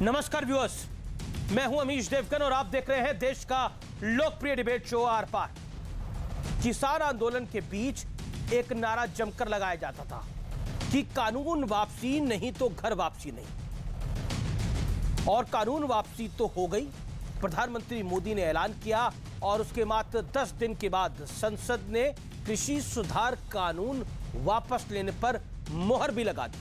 नमस्कार व्यूअर्स, मैं हूं अमीश देवगन और आप देख रहे हैं देश का लोकप्रिय डिबेट शो आर पार। किसान आंदोलन के बीच एक नारा जमकर लगाया जाता था कि कानून वापसी नहीं तो घर वापसी नहीं। और कानून वापसी तो हो गई। प्रधानमंत्री मोदी ने ऐलान किया और उसके मात्र 10 दिन के बाद संसद ने कृषि सुधार कानून वापस लेने पर मुहर भी लगा दी।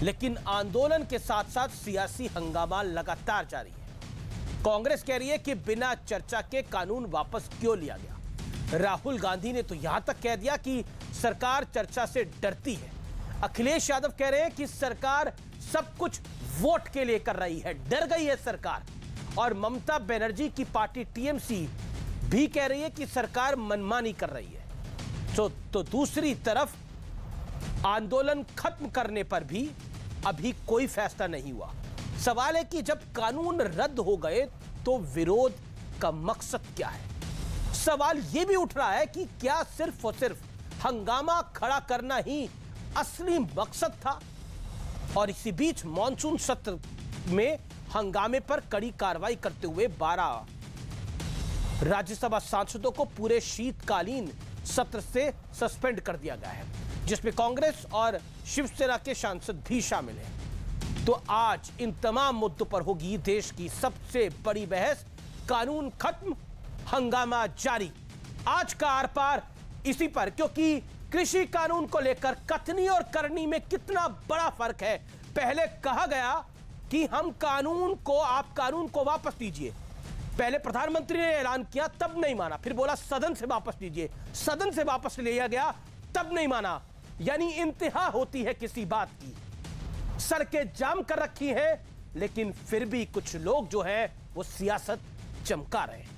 लेकिन आंदोलन के साथ साथ सियासी हंगामा लगातार जारी है। कांग्रेस कह रही है कि बिना चर्चा के कानून वापस क्यों लिया गया। राहुल गांधी ने तो यहां तक कह दिया कि सरकार चर्चा से डरती है। अखिलेश यादव कह रहे हैं कि सरकार सब कुछ वोट के लिए कर रही है, डर गई है सरकार। और ममता बनर्जी की पार्टी टीएमसी भी कह रही है कि सरकार मनमानी कर रही है। तो दूसरी तरफ आंदोलन खत्म करने पर भी अभी कोई फैसला नहीं हुआ। सवाल है कि जब कानून रद्द हो गए तो विरोध का मकसद क्या है। सवाल यह भी उठ रहा है कि क्या सिर्फ और सिर्फ हंगामा खड़ा करना ही असली मकसद था। और इसी बीच मॉनसून सत्र में हंगामे पर कड़ी कार्रवाई करते हुए 12 राज्यसभा सांसदों को पूरे शीतकालीन सत्र से सस्पेंड कर दिया गया है, जिसमें कांग्रेस और शिवसेना के सांसद भी शामिल हैं। तो आज इन तमाम मुद्दों पर होगी देश की सबसे बड़ी बहस। कानून खत्म, हंगामा जारी। आज का आर पार इसी पर, क्योंकि कृषि कानून को लेकर कथनी और करनी में कितना बड़ा फर्क है। पहले कहा गया कि आप कानून को वापस लीजिए। पहले प्रधानमंत्री ने ऐलान किया, तब नहीं माना। फिर बोला सदन से वापस लीजिए, सदन से वापस लिया गया, तब नहीं माना। यानी इंतहा होती है किसी बात की। सड़कें जाम कर रखी हैं, लेकिन फिर भी कुछ लोग जो है वो सियासत चमका रहे हैं।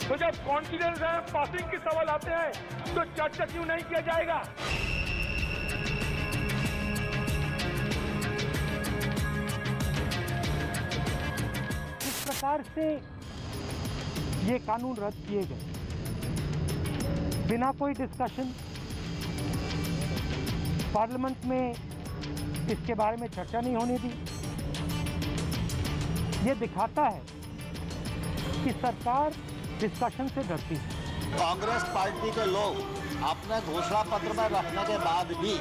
तो जब कॉन्फिडेंस है, पासिंग के सवाल आते हैं तो चर्चा क्यों नहीं किया जाएगा। इस प्रकार से ये कानून रद्द किए गए बिना कोई डिस्कशन, पार्लियामेंट में इसके बारे में चर्चा नहीं होने दी। ये दिखाता है कि सरकार डिस्कशन से डरती है। कांग्रेस पार्टी के लोग अपने घोषणा पत्र में रखने के बाद भी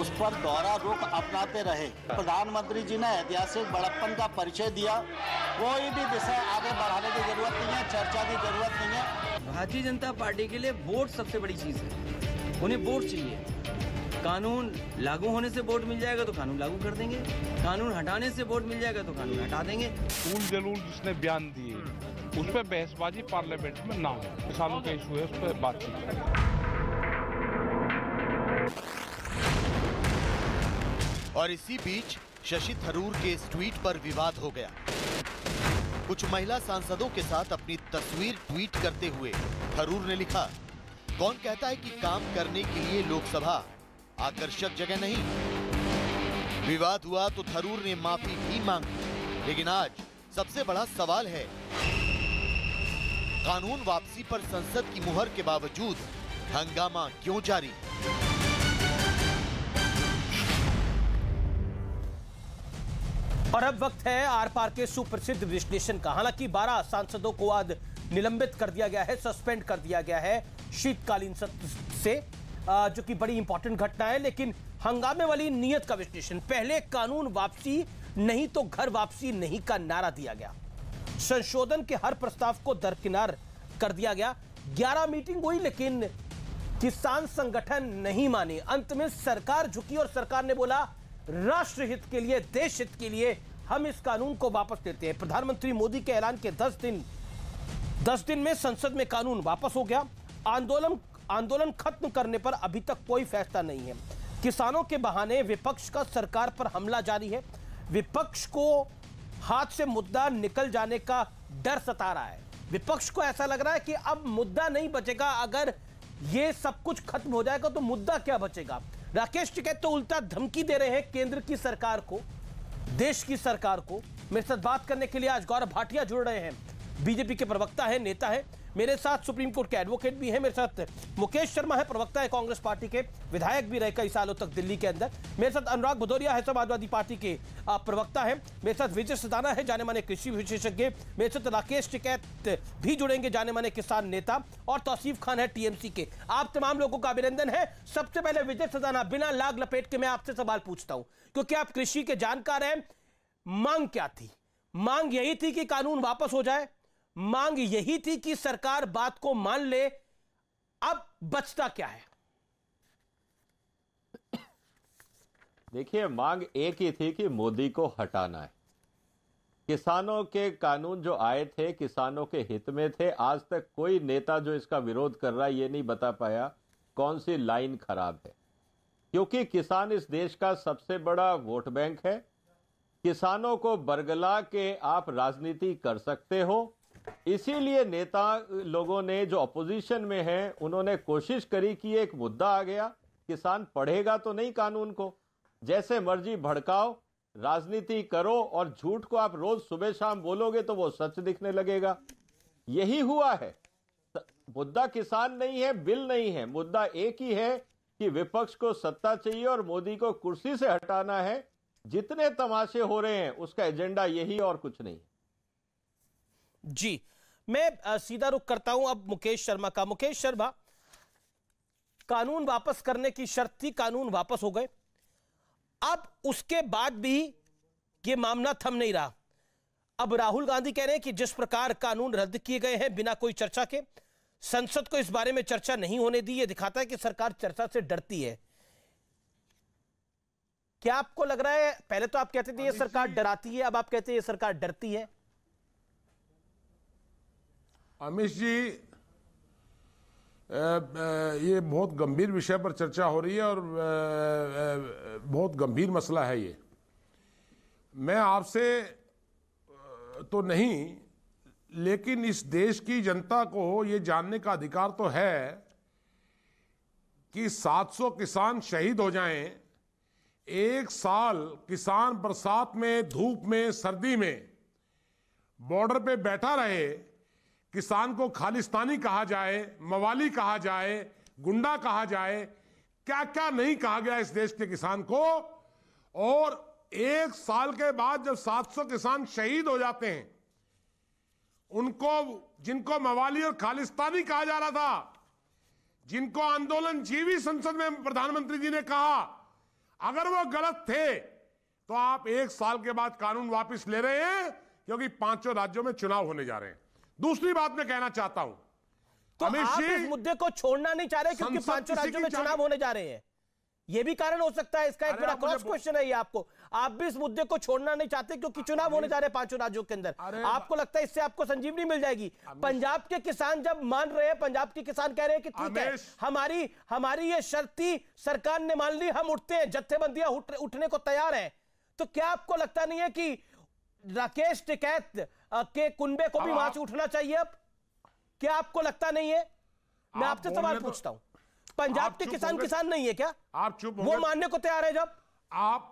उस पर दोहरा रुख अपनाते रहे। प्रधानमंत्री जी ने ऐतिहासिक बड़प्पन का परिचय दिया। कोई भी विषय आगे बढ़ाने की जरूरत नहीं है, चर्चा की जरूरत नहीं है। भारतीय जनता पार्टी के लिए वोट सबसे बड़ी चीज है। उन्हें वोट चाहिए। कानून लागू होने से वोट मिल जाएगा तो कानून लागू कर देंगे, कानून हटाने से वोट मिल जाएगा तो कानून हटा देंगे। फूल जलूल जिसने बयान दिए उस पर बहसबाजी पार्लियामेंट में ना हो। किसानों के इशू है, उस पर बातचीत। और इसी बीच शशि थरूर के इस ट्वीट पर विवाद हो गया। कुछ महिला सांसदों के साथ अपनी तस्वीर ट्वीट करते हुए थरूर ने लिखा, कौन कहता है कि काम करने के लिए लोकसभा आकर्षक जगह नहीं। विवाद हुआ तो थरूर ने माफी भी मांगी। लेकिन आज सबसे बड़ा सवाल है, कानून वापसी पर संसद की मुहर के बावजूद हंगामा क्यों जारी। और अब वक्त है आर पार के सुप्रसिद्ध विश्लेषण का। हालांकि 12 सांसदों को आज निलंबित कर दिया गया है, सस्पेंड कर दिया गया है शीतकालीन सत्र से, जो कि बड़ी इंपॉर्टेंट घटना है। लेकिन हंगामे वाली नीयत का विश्लेषण। पहले कानून वापसी नहीं तो घर वापसी नहीं का नारा दिया गया। संशोधन के हर प्रस्ताव को दरकिनार कर दिया गया। 11 मीटिंग हुई, लेकिन किसान संगठन नहीं माने। अंत में सरकार झुकी और सरकार ने बोला, राष्ट्रहित के लिए, देश हित के लिए हम इस कानून को वापस लेते हैं। प्रधानमंत्री मोदी के ऐलान के 10 दिन में संसद में कानून वापस हो गया। आंदोलन खत्म करने पर अभी तक कोई फैसला नहीं है। किसानों के बहाने विपक्ष का सरकार पर हमला जारी है। विपक्ष को हाथ से मुद्दा निकल जाने का डर सता रहा है। विपक्ष को ऐसा लग रहा है कि अब मुद्दा नहीं बचेगा। अगर ये सब कुछ खत्म हो जाएगा तो मुद्दा क्या बचेगा। राकेश टिकैत तो उल्टा धमकी दे रहे हैं केंद्र की सरकार को, देश की सरकार को। मेरे साथ बात करने के लिए आज गौरव भाटिया जुड़ रहे हैं, बीजेपी के प्रवक्ता हैं, नेता हैं। मेरे साथ सुप्रीम कोर्ट के एडवोकेट भी हैं, मेरे साथ मुकेश शर्मा है, प्रवक्ता है कांग्रेस पार्टी के, विधायक भी रहे कई सालों तक दिल्ली के अंदर। मेरे साथ अनुराग भदौरिया है, समाजवादी पार्टी के प्रवक्ता है। मेरे साथ विजय सदाना है, जाने माने कृषि विशेषज्ञ। मेरे साथ राकेश टिकैत भी जुड़ेंगे, जाने माने किसान नेता। और तौसीफ खान है टीएमसी के। आप तमाम लोगों का अभिनंदन है। सबसे पहले विजय सदाना, बिना लाग लपेट के मैं आपसे सवाल पूछता हूं, क्योंकि आप कृषि के जानकार हैं। मांग क्या थी? मांग यही थी कि कानून वापस हो जाए, मांग यही थी कि सरकार बात को मान ले। अब बचता क्या है? देखिए, मांग एक ही थी कि मोदी को हटाना है। किसानों के कानून जो आए थे किसानों के हित में थे। आज तक कोई नेता जो इसका विरोध कर रहा है ये नहीं बता पाया कौन सी लाइन खराब है, क्योंकि किसान इस देश का सबसे बड़ा वोट बैंक है। किसानों को बरगला के आप राजनीति कर सकते हो, इसीलिए नेता लोगों ने जो अपोजिशन में हैं उन्होंने कोशिश करी कि एक मुद्दा आ गया, किसान पढ़ेगा तो नहीं कानून को, जैसे मर्जी भड़काओ, राजनीति करो और झूठ को आप रोज सुबह शाम बोलोगे तो वो सच दिखने लगेगा। यही हुआ है। मुद्दा किसान नहीं है, बिल नहीं है, मुद्दा एक ही है कि विपक्ष को सत्ता चाहिए और मोदी को कुर्सी से हटाना है। जितने तमाशे हो रहे हैं उसका एजेंडा यही और कुछ नहीं। जी, मैं सीधा रुख करता हूं अब मुकेश शर्मा का। मुकेश शर्मा, कानून वापस करने की शर्त थी, कानून वापस हो गए। अब उसके बाद भी यह मामला थम नहीं रहा। अब राहुल गांधी कह रहे हैं कि जिस प्रकार कानून रद्द किए गए हैं बिना कोई चर्चा के, संसद को इस बारे में चर्चा नहीं होने दी, यह दिखाता है कि सरकार चर्चा से डरती है। क्या आपको लग रहा है, पहले तो आप कहते थे ये सरकार डराती है, अब आप कहते हैं ये सरकार डरती है? अमित जी, ये बहुत गंभीर विषय पर चर्चा हो रही है और बहुत गंभीर मसला है ये। मैं आपसे तो नहीं, लेकिन इस देश की जनता को ये जानने का अधिकार तो है कि 700 किसान शहीद हो जाएं, एक साल किसान बरसात में, धूप में, सर्दी में बॉर्डर पे बैठा रहे, किसान को खालिस्तानी कहा जाए, मवाली कहा जाए, गुंडा कहा जाए, क्या क्या नहीं कहा गया इस देश के किसान को। और एक साल के बाद जब 700 किसान शहीद हो जाते हैं, उनको, जिनको मवाली और खालिस्तानी कहा जा रहा था, जिनको आंदोलन जीवी संसद में प्रधानमंत्री जी ने कहा अगर वो गलत थे तो आप एक साल के बाद कानून वापस ले रहे हैं, क्योंकि 5 राज्यों में चुनाव होने जा रहे हैं। दूसरी बात मैं कहना चाहता हूं, तो आप इस मुद्दे को छोड़ना नहीं चाह रहे क्योंकि 5 राज्यों में चुनाव होने जा रहे हैं, ये भी कारण हो सकता है इसका? एक मेरा क्रॉस क्वेश्चन है ये आपको। आप भी इस मुद्दे को छोड़ना नहीं चाहते क्योंकि चुनाव होने जा रहे हैं 5 राज्यों के अंदर। आपको लगता है इससे आपको संजीवनी मिल जाएगी? पंजाब के किसान जब मान रहे हैं, पंजाब के किसान कह रहे हैं कि ठीक है, हमारी ये शर्त थी, सरकार ने मान ली, हम उठते हैं, जत्थेबंदियां उठने को तैयार है। तो क्या आपको लगता नहीं है कि राकेश टिकैत के कुनबे को भी वहां से उठना चाहिए? अब क्या आपको लगता नहीं है? मैं आपसे सवाल पूछता हूं, पंजाब के किसान नहीं है क्या? आप चुप, वो मानने को तैयार है जब आप?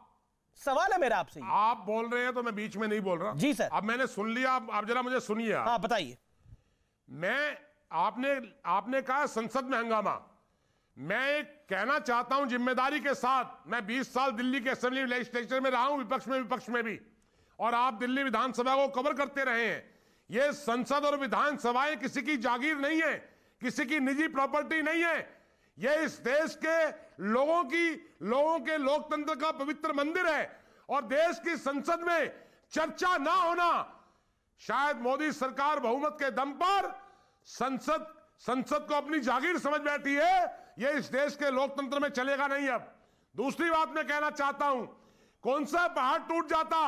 सवाल है मेरा आपसे। आप बोल रहे हैं तो मैं बीच में नहीं बोल रहा। जी सर। अब मैंने सुन लिया, आप जरा मुझे सुनिए। हाँ बताइए। आपने कहा संसद में हंगामा। मैं एक कहना चाहता हूं जिम्मेदारी के साथ, मैं 20 साल दिल्ली के असेंबली लेजिस्लेचर में रहा हूं, विपक्ष में भी, और आप दिल्ली विधानसभा को कवर करते रहे हैं। ये संसद और विधानसभाएं किसी की जागीर नहीं है, किसी की निजी प्रॉपर्टी नहीं है। ये इस देश के लोगों के लोकतंत्र का पवित्र मंदिर है। और देश की संसद में चर्चा ना होना, शायद मोदी सरकार बहुमत के दम पर संसद को अपनी जागीर समझ बैठी है। ये इस देश के लोकतंत्र में चलेगा नहीं। अब दूसरी बात मैं कहना चाहता हूं, कौन सा पहाड़ टूट जाता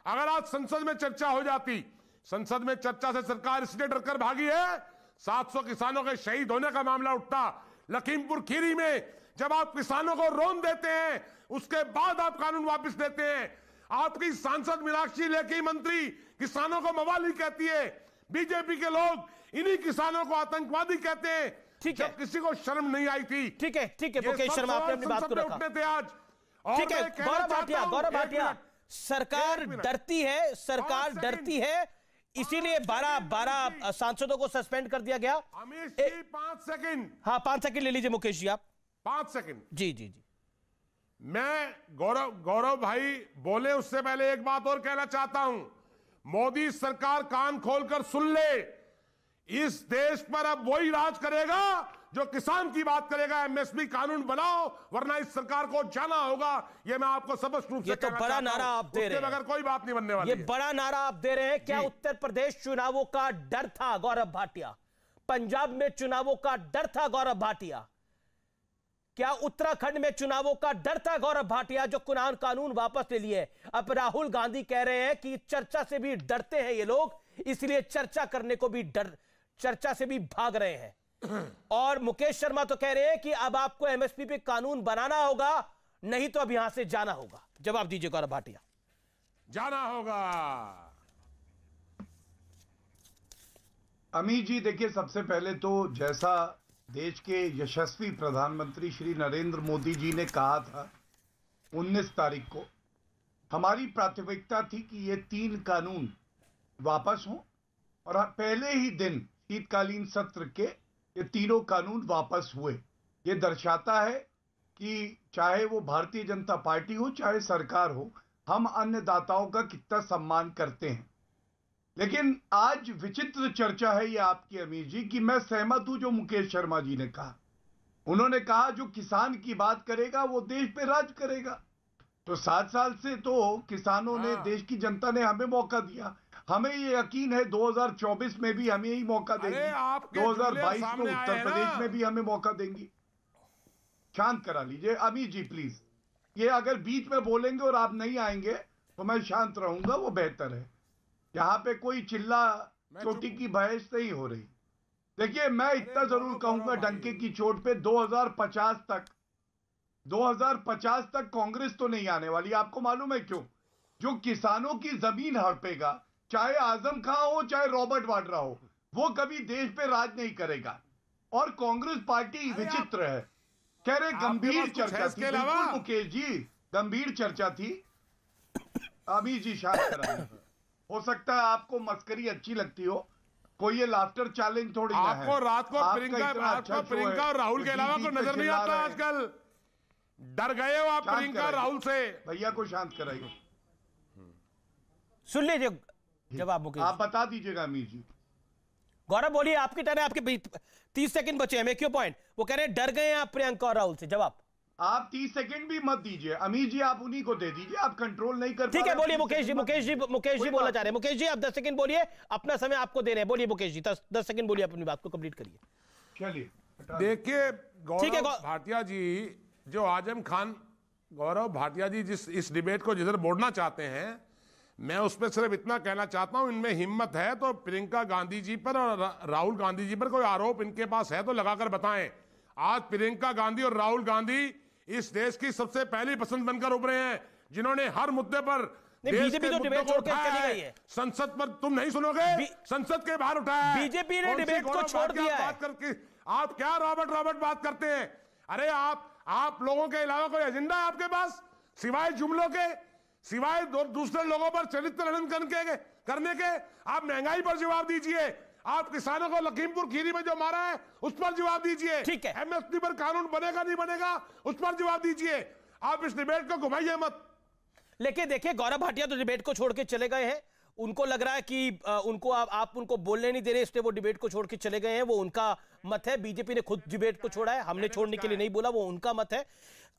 अगर आज संसद में चर्चा हो जाती? संसद में चर्चा से सरकार इसलिए डरकर भागी है, 700 किसानों के शहीद होने का मामला उठता लखीमपुर खीरी में, जब आप किसानों को रोन देते हैं उसके बाद आप कानून वापस देते हैं। आपकी सांसद मीनाक्षी लेखी मंत्री किसानों को मवाली कहती है, बीजेपी के लोग इन्हीं किसानों को आतंकवादी कहते हैं। ठीक है, किसी को शर्म नहीं आई थी। ठीक है मुकेश शर्मा, आपने अपनी बात को रखा। उठने थे आज। ठीक है, गौरव भाटिया, सरकार डरती है, इसीलिए 12 सांसदों को सस्पेंड कर दिया गया। अमित जी 5 सेकंड। हाँ 5 सेकंड ले लीजिए मुकेश जी आप। 5 सेकंड। जी जी जी। मैं गौरव भाई बोले उससे पहले एक बात और कहना चाहता हूं। मोदी सरकार कान खोलकर सुन ले, इस देश पर अब वही राज करेगा जो किसान की बात करेगा। एमएसपी कानून बनाओ वरना इस सरकार को जाना होगा। ये मैं आपको स्पष्ट रूप से तो बड़ा नारा आप दे रहे हैं, अगर कोई बात नहीं बनने वाली। ये बड़ा नारा आप दे रहे हैं। क्या उत्तर प्रदेश चुनावों का डर था गौरव भाटिया? पंजाब में चुनावों का डर था गौरव भाटिया? क्या उत्तराखंड में चुनावों का डर था गौरव भाटिया जो कानून वापस ले लिए? अब राहुल गांधी कह रहे हैं कि चर्चा से भी डरते हैं ये लोग, इसलिए चर्चा करने को भी चर्चा से भी भाग रहे हैं। और मुकेश शर्मा तो कह रहे हैं कि अब आपको एमएसपी पे कानून बनाना होगा, नहीं तो अब यहां से जाना होगा। जवाब दीजिए गौरव भाटिया। जाना होगा। अमित जी देखिए, सबसे पहले तो जैसा देश के यशस्वी प्रधानमंत्री श्री नरेंद्र मोदी जी ने कहा था 19 तारीख को, हमारी प्राथमिकता थी कि ये 3 कानून वापस हों और पहले ही दिन शीतकालीन सत्र के ये तीनों कानून वापस हुए। ये दर्शाता है कि चाहे वो भारतीय जनता पार्टी हो चाहे सरकार हो, हम अन्नदाताओं का कितना सम्मान करते हैं। लेकिन आज विचित्र चर्चा है ये आपकी अमीर जी कि मैं सहमत हूं जो मुकेश शर्मा जी ने कहा। उन्होंने कहा जो किसान की बात करेगा वो देश पे राज करेगा। तो 7 साल से तो किसानों ने, देश की जनता ने हमें मौका दिया। हमें ये यकीन है 2024 में भी हमें ही मौका देंगे, 2022 में उत्तर प्रदेश में भी हमें मौका देंगी। शांत करा लीजिए अमीर जी प्लीज। ये अगर बीच में बोलेंगे और आप नहीं आएंगे तो मैं शांत रहूंगा, वो बेहतर है। यहाँ पे कोई चिल्ला चोटी की बहस नहीं हो रही। देखिए मैं इतना जरूर कहूंगा डंके की चोट पे 2050 तक कांग्रेस तो नहीं आने वाली। आपको मालूम है क्यों? जो किसानों की जमीन हड़पेगा, चाहे आजम खां हो चाहे रॉबर्ट वाड्रा हो, वो कभी देश पे राज नहीं करेगा। और कांग्रेस पार्टी विचित्र है। कह रहे गंभीर चर्चा थी। बिल्कुल मुकेश जी, गंभीर चर्चा थी। अमीर जी शांत कराइए। हो सकता है आपको मस्करी अच्छी लगती हो, कोई ये लाफ्टर चैलेंज थोड़ी ना है। आपको रात को प्रियंका और राहुल के अलावा कोई नजर नहीं आता आजकल। डर गए हो आप प्रियंका राहुल से। भैया को शांत कराइए। सुन लीजिए जवाब मुकेश। आप बता दीजिएगा अमीर जी। गौरव बोलिए, आपकी टर्न है, आपके 30 सेकंड बचे हैं। Make your point. वो कह रहे हैं डर गए हैं आप प्रियंका और राहुल से। जवाब। आप 30 सेकंड भी मत दीजिए अमीर जी, आप उन्हीं को दे दीजिए, आप कंट्रोल नहीं कर। ठीक है बोलिए मुकेश जी बोलना चाह रहे हैं। मुकेश जी आप 10 सेकंड बोलिए, अपना समय आपको दे रहे हैं। बोलिए मुकेश जी 10 सेकंड बोलिए, अपनी बात को कंप्लीट करिए। चलिए देखिए गौरव भाटिया जी, जो आजम खान, गौरव भाटिया जी जिस इस डिबेट को जिधर मोड़ना चाहते हैं, मैं उस पर सिर्फ इतना कहना चाहता हूं, इनमें हिम्मत है तो प्रियंका गांधी जी पर और राहुल गांधी जी पर कोई आरोप इनके पास है तो लगाकर बताएं। आज प्रियंका गांधी और राहुल गांधी इस देश की सबसे पहली पसंद बनकर उभरे हैं, जिन्होंने हर मुद्दे पर बीजेपी तो डिबेट छोड़ के चली गई है। संसद पर तुम नहीं सुनोगे, संसद के बाहर उठाया है। बीजेपी ने डिबेट को छोड़ दिया है। बात करके आप क्या रॉबर्ट बात करते हैं? अरे आप लोगों के अलावा कोई एजेंडा है आपके पास सिवाय जुमलों के, सिवाय दूसरे लोगों पर चरित्र हनन करने के? आप महंगाई पर जवाब दीजिए, आप किसानों को लखीमपुर खीरी में जो मारा है उस पर जवाब दीजिए। ठीक है। एमएसपी पर कानून बनेगा नहीं बनेगा उस पर जवाब दीजिए। आप इस डिबेट को घुमाइए मत। लेकिन देखिए गौरव भाटिया तो डिबेट को छोड़ के चले गए हैं। उनको लग रहा है कि उनको आप उनको बोलने नहीं दे रहे, इसलिए वो डिबेट को छोड़ के चले गए हैं। वो उनका मत है। बीजेपी ने खुद डिबेट को छोड़ा है, हमने छोड़ने के लिए नहीं बोला, वो उनका मत है।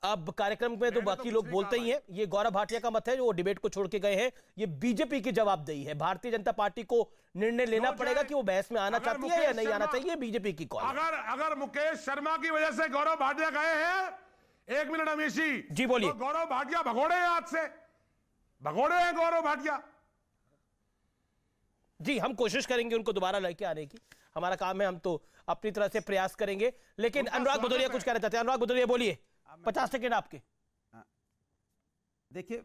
अब कार्यक्रम में तो बाकी लोग बोलते ही हैं। ये गौरव भाटिया का मत है जो वो डिबेट को छोड़ के गए हैं। ये बीजेपी की जवाबदेही है। भारतीय जनता पार्टी को निर्णय लेना पड़ेगा कि वो बहस में आना चाहती है या नहीं आना चाहिए। बीजेपी की कॉल। अगर मुकेश शर्मा की वजह से गौरव भाटिया गए हैं, 1 मिनट अमीश जी बोलिए। तो गौरव भाटिया भगोड़े हैं, आज से भगोड़े हैं गौरव भाटिया। जी हम कोशिश करेंगे उनको दोबारा लेके आने की, हमारा काम है, हम तो अपनी तरह से प्रयास करेंगे। लेकिन अनुराग भदौरिया कुछ कहना चाहते हैं। अनुराग भदौरिया बोलिए, 50 सेकंड आपके। देखिए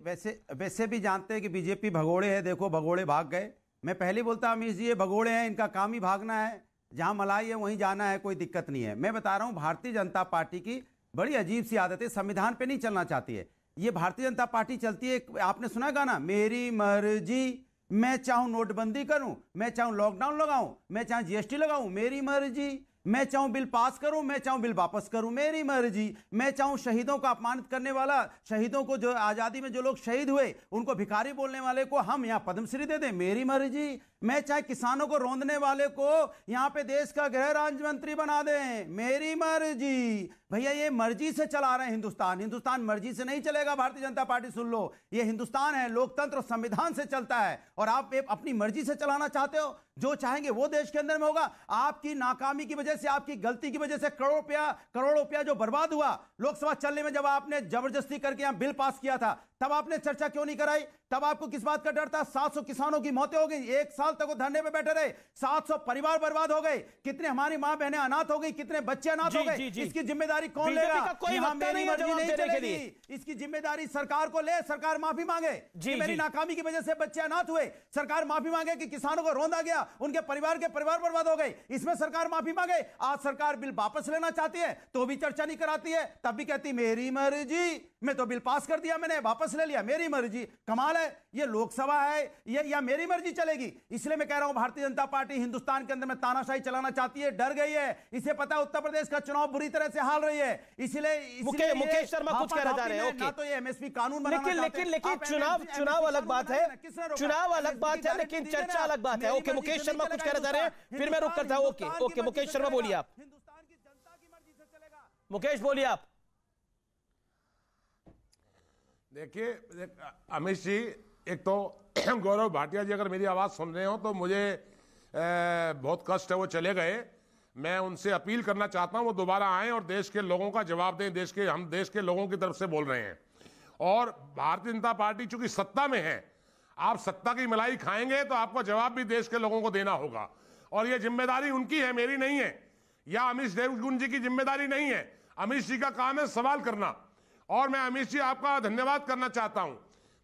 वैसे भी जानते हैं कि बीजेपी भगोड़े है। देखो भगोड़े भाग गए। मैं पहले बोलता अमीश जी ये भगोड़े हैं, इनका काम ही भागना है, जहां मलाई है वहीं जाना है, कोई दिक्कत नहीं है। मैं बता रहा हूं भारतीय जनता पार्टी की बड़ी अजीब सी आदत है, संविधान पे नहीं चलना चाहती है। ये भारतीय जनता पार्टी चलती है, आपने सुना गाना मेरी मर्जी मैं चाहूं नोटबंदी करूं, मैं चाहूं लॉकडाउन लगाऊं, मैं चाहूं जीएसटी लगाऊं, मेरी मर्जी। मैं चाहूं बिल पास करूं, मैं चाहूं बिल वापस करूं, मेरी मर्जी। मैं चाहूं शहीदों को अपमानित करने वाला, शहीदों को जो आजादी में जो लोग शहीद हुए उनको भिखारी बोलने वाले को हम यहां पद्मश्री दे दें, मेरी मर्जी। मैं चाहे किसानों को रौंदने वाले को यहां पे देश का गृह राज्य मंत्री बना दें, मेरी मर्जी। भैया ये मर्जी से चला रहे हैं हिंदुस्तान। हिंदुस्तान मर्जी से नहीं चलेगा। भारतीय जनता पार्टी सुन लो, ये हिंदुस्तान है, लोकतंत्र और संविधान से चलता है, और आप अपनी मर्जी से चलाना चाहते हो। जो चाहेंगे वो देश के अंदर में होगा। आपकी नाकामी की वजह से, आपकी गलती की वजह से करोड़ों रुपया जो बर्बाद हुआ लोकसभा चलने में, जब आपने जबरदस्ती करके यहां बिल पास किया था, तब आपने चर्चा क्यों नहीं कराई? तब आपको किस बात का डर था? 700 किसानों की मौतें हो गई, 1 साल तक वो धरने पे बैठे रहे, 700 परिवार बर्बाद हो गए, कितने हमारी मां बहनें अनाथ हो गई, कितने बच्चे अनाथ हो गए। इसकी जिम्मेदारी कौन लेगा? मेरी मर्जी नहीं चलेगी। इसकी जिम्मेदारी सरकार को ले, सरकार माफी मांगे कि मेरी नाकामी की वजह से बच्चे अनाथ हुए, सरकार माफी मांगे कि किसानों को रौंदा गया, उनके परिवार बर्बाद हो गए, इसमें सरकार माफी मांगे। आज सरकार बिल वापस लेना चाहती है तो भी चर्चा नहीं कराती है, तब भी कहती मेरी मर्जी। मैं तो बिल पास कर दिया, मैंने वापस ले लिया, मेरी मर्जी। कमाल है, ये लोकसभा है ये, या मेरी मर्जी चलेगी? इसलिए मैं कह रहा हूं भारतीय जनता पार्टी हिंदुस्तान के अंदर में तानाशाही चलाना चाहती है, डर गई है। इसे पता है उत्तर प्रदेश का चुनाव बुरी तरह से हाल रही है, इसलिए मुकेश शर्मा कुछ कहना चाह रहे हैं। ना तो ये एमएसपी कानून बनाना चाहते हैं। लेकिन चुनाव अलग बात है, चुनाव अलग बात है, लेकिन चर्चा अलग बात है। ओके, मुकेश शर्मा कुछ कहना चाह रहे हैं, फिर मैं रुक करता हूं। ओके, मुकेश शर्मा बोलिए आप। हिंदुस्तान की जनता की मर्जी से चलेगा। मुकेश बोलिए आप। देखिए अमित जी, एक तो गौरव भाटिया जी अगर मेरी आवाज़ सुन रहे हो तो मुझे बहुत कष्ट है, वो चले गए। मैं उनसे अपील करना चाहता हूं वो दोबारा आएं और देश के लोगों का जवाब दें। हम देश के लोगों की तरफ से बोल रहे हैं, और भारतीय जनता पार्टी चूंकि सत्ता में है, आप सत्ता की मलाई खाएंगे तो आपको जवाब भी देश के लोगों को देना होगा, और ये जिम्मेदारी उनकी है, मेरी नहीं है, या अमित देवगुन जी की जिम्मेदारी नहीं है। अमित जी का काम है सवाल करना, और मैं अमित जी आपका धन्यवाद करना चाहता हूं।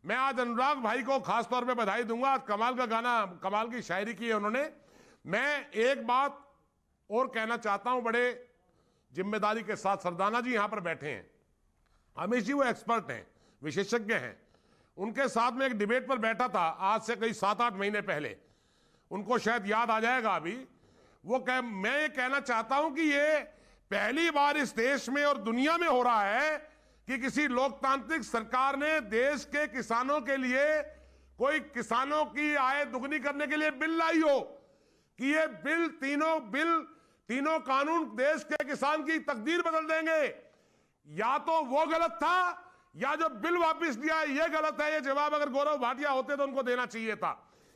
मैं आज अनुराग भाई को खास तौर पे बधाई दूंगा, आज कमाल का गाना, कमाल की शायरी की है उन्होंने। मैं एक बात और कहना चाहता हूं, बड़े जिम्मेदारी के साथ, सरदाना जी यहां पर बैठे हैं, अमित जी वो एक्सपर्ट हैं, विशेषज्ञ हैं। उनके साथ में एक डिबेट पर बैठा था आज से कई 7-8 महीने पहले, उनको शायद याद आ जाएगा अभी। मैं ये कहना चाहता हूं कि ये पहली बार इस देश में और दुनिया में हो रहा है कि किसी लोकतांत्रिक सरकार ने देश के किसानों के लिए कोई किसानों की आय दुगनी करने के लिए बिल लाई हो, कि ये तीनों कानून देश के किसान की तकदीर बदल देंगे। या तो वो गलत था, या जो बिल वापस दिया है ये गलत है। ये जवाब अगर गौरव भाटिया होते तो उनको देना चाहिए था।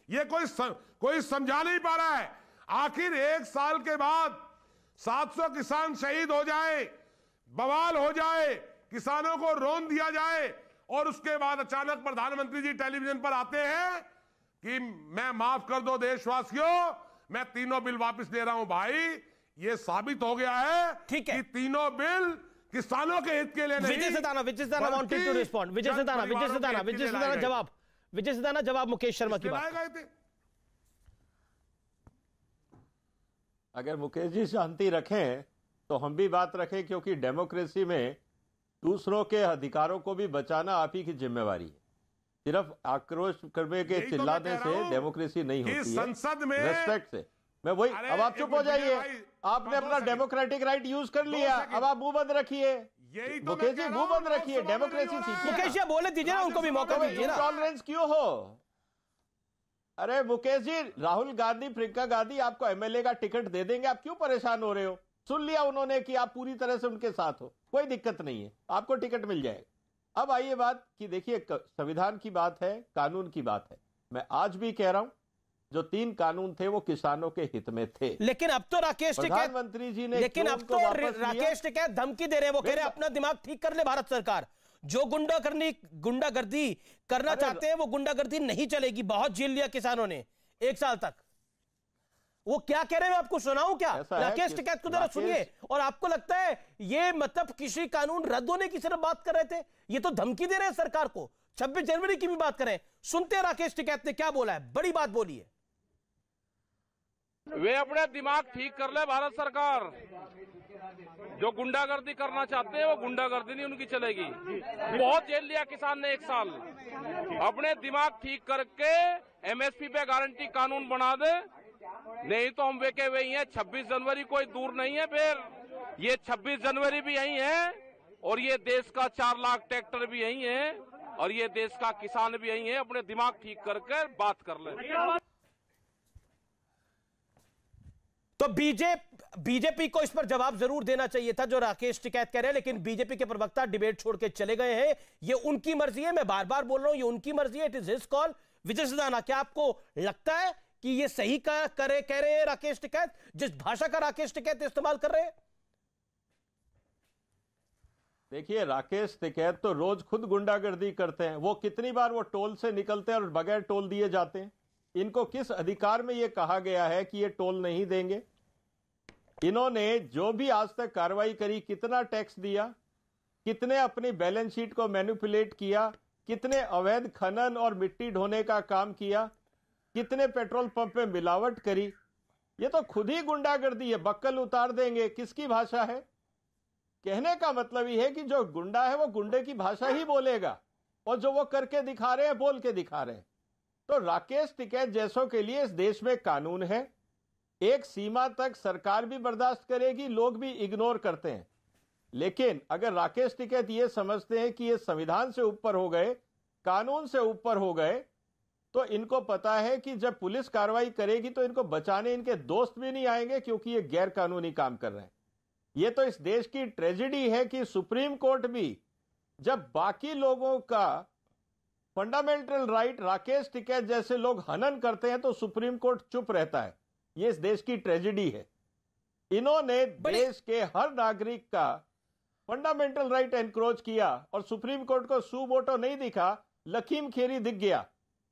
ये कोई समझा नहीं पा रहा है। आखिर 1 साल के बाद 700 किसान शहीद हो जाए, बवाल हो जाए, किसानों को रौंद दिया जाए, और उसके बाद अचानक प्रधानमंत्री जी टेलीविजन पर आते हैं कि मैं माफ कर दो देशवासियों, मैं तीनों बिल वापस ले रहा हूं। भाई ये साबित हो गया है कि तीनों बिल किसानों के हित के लिए नहीं। विजय सिधाना वांटेड टू रिस्पॉन्ड। विजय सिधाना जवाब मुकेश शर्मा की बात। अगर मुकेश जी शांति रखें तो हम भी बात रखें, क्योंकि डेमोक्रेसी में दूसरों के अधिकारों को भी बचाना आप ही की जिम्मेवारी है। सिर्फ आक्रोश करने के चिल्लाने से डेमोक्रेसी नहीं होती है, संसद में रेस्पेक्ट से। मैं वही, अब आप चुप हो जाइए, आपने अपना डेमोक्रेटिक राइट यूज कर लिया, अब आप मुंह बंद रखिए। मुकेश जी मुंह बंद रखिए, डेमोक्रेसी सीखिए। मुकेश जी बोले दीजिए ना, उनको भी मौका दीजिए ना। टॉलरेंस क्यों हो? अरे मुकेश जी, राहुल गांधी, प्रियंका गांधी आपको एमएलए का टिकट दे देंगे, आप क्यों परेशान हो रहे हो? सुन लिया उन्होंने कि आप पूरी तरह से उनके साथ हो, कोई दिक्कत नहीं है, आपको टिकट मिल जाएगा। अब आइए बात कि देखिए, संविधान की बात है, कानून की बात है। मैं आज भी कह रहा हूं, जो 3 कानून थे वो किसानों के हित में थे। लेकिन अब तो राकेश टिकैत, प्रधानमंत्री जी ने, लेकिन अब तो राकेश टिकैत धमकी दे रहे हैं। वो कह रहे हैं अपना दिमाग ठीक कर ले भारत सरकार, जो गुंडागर्दी करना चाहते हैं वो गुंडागर्दी नहीं चलेगी। बहुत झेल लिया किसानों ने 1 साल तक। वो क्या कह रहे हैं, आपको सुनाऊं क्या? राकेश टिकैत को जरा सुनिए। और आपको लगता है ये मतलब कृषि कानून रद्द होने की सिर्फ बात कर रहे थे? ये तो धमकी दे रहे हैं सरकार को। 26 जनवरी की भी बात करें, सुनते हैं राकेश टिकैत ने क्या बोला है। बड़ी बात बोली है। वे अपने दिमाग ठीक कर ले भारत सरकार। जो गुंडागर्दी करना चाहते हैं वो गुंडागर्दी नहीं उनकी चलेगी। बहुत जेल लिया किसान ने 1 साल। अपने दिमाग ठीक करके एमएसपी पे गारंटी कानून बना दे, नहीं तो हम वेके वही हैं। 26 जनवरी कोई दूर नहीं है, फिर ये 26 जनवरी भी यही है और ये देश का 4 लाख ट्रैक्टर भी यही है और ये देश का किसान भी यही है। अपने दिमाग ठीक करके बात कर ले। तो बीजेपी को इस पर जवाब जरूर देना चाहिए था जो राकेश टिकैत कह रहे हैं, लेकिन बीजेपी के प्रवक्ता डिबेट छोड़ के चले गए हैं। ये उनकी मर्जी है, मैं बार बार बोल रहा हूं, ये उनकी मर्जी है, इट इज हिज कॉल। विजय सिधाना, क्या आपको लगता है कि ये सही कह रहे हैं राकेश टिकैत, जिस भाषा का राकेश टिकैत इस्तेमाल कर रहे हैं? देखिए, राकेश टिकैत तो रोज खुद गुंडागर्दी करते हैं। वो कितनी बार वो टोल से निकलते हैं और बगैर टोल दिए जाते हैं। इनको किस अधिकार में ये कहा गया है कि ये टोल नहीं देंगे? इन्होंने जो भी आज तक कार्रवाई करी, कितना टैक्स दिया, कितने अपनी बैलेंस शीट को मैनिपुलेट किया, कितने अवैध खनन और मिट्टी ढोने का काम किया, कितने पेट्रोल पंप में मिलावट करी, ये तो खुद ही गुंडागर्दी है। बक्कल उतार देंगे, किसकी भाषा है? कहने का मतलब ये है कि जो गुंडा है वो गुंडे की भाषा ही बोलेगा और जो वो करके दिखा रहे हैं, बोल के दिखा रहे हैं। तो राकेश टिकैत जैसों के लिए इस देश में कानून है, एक सीमा तक सरकार भी बर्दाश्त करेगी, लोग भी इग्नोर करते हैं। लेकिन अगर राकेश टिकैत ये समझते हैं कि ये संविधान से ऊपर हो गए, कानून से ऊपर हो गए, तो इनको पता है कि जब पुलिस कार्रवाई करेगी तो इनको बचाने इनके दोस्त भी नहीं आएंगे, क्योंकि ये गैर कानूनी काम कर रहे हैं। ये तो इस देश की ट्रेजेडी है कि सुप्रीम कोर्ट भी जब बाकी लोगों का फंडामेंटल राइट राकेश टिकैत जैसे लोग हनन करते हैं तो सुप्रीम कोर्ट चुप रहता है। ये इस देश की ट्रेजेडी है। इन्होंने देश के हर नागरिक का फंडामेंटल राइट एनक्रोच किया और सुप्रीम कोर्ट को सू मोटो नहीं दिखा, लकीम खेरी दिख गया।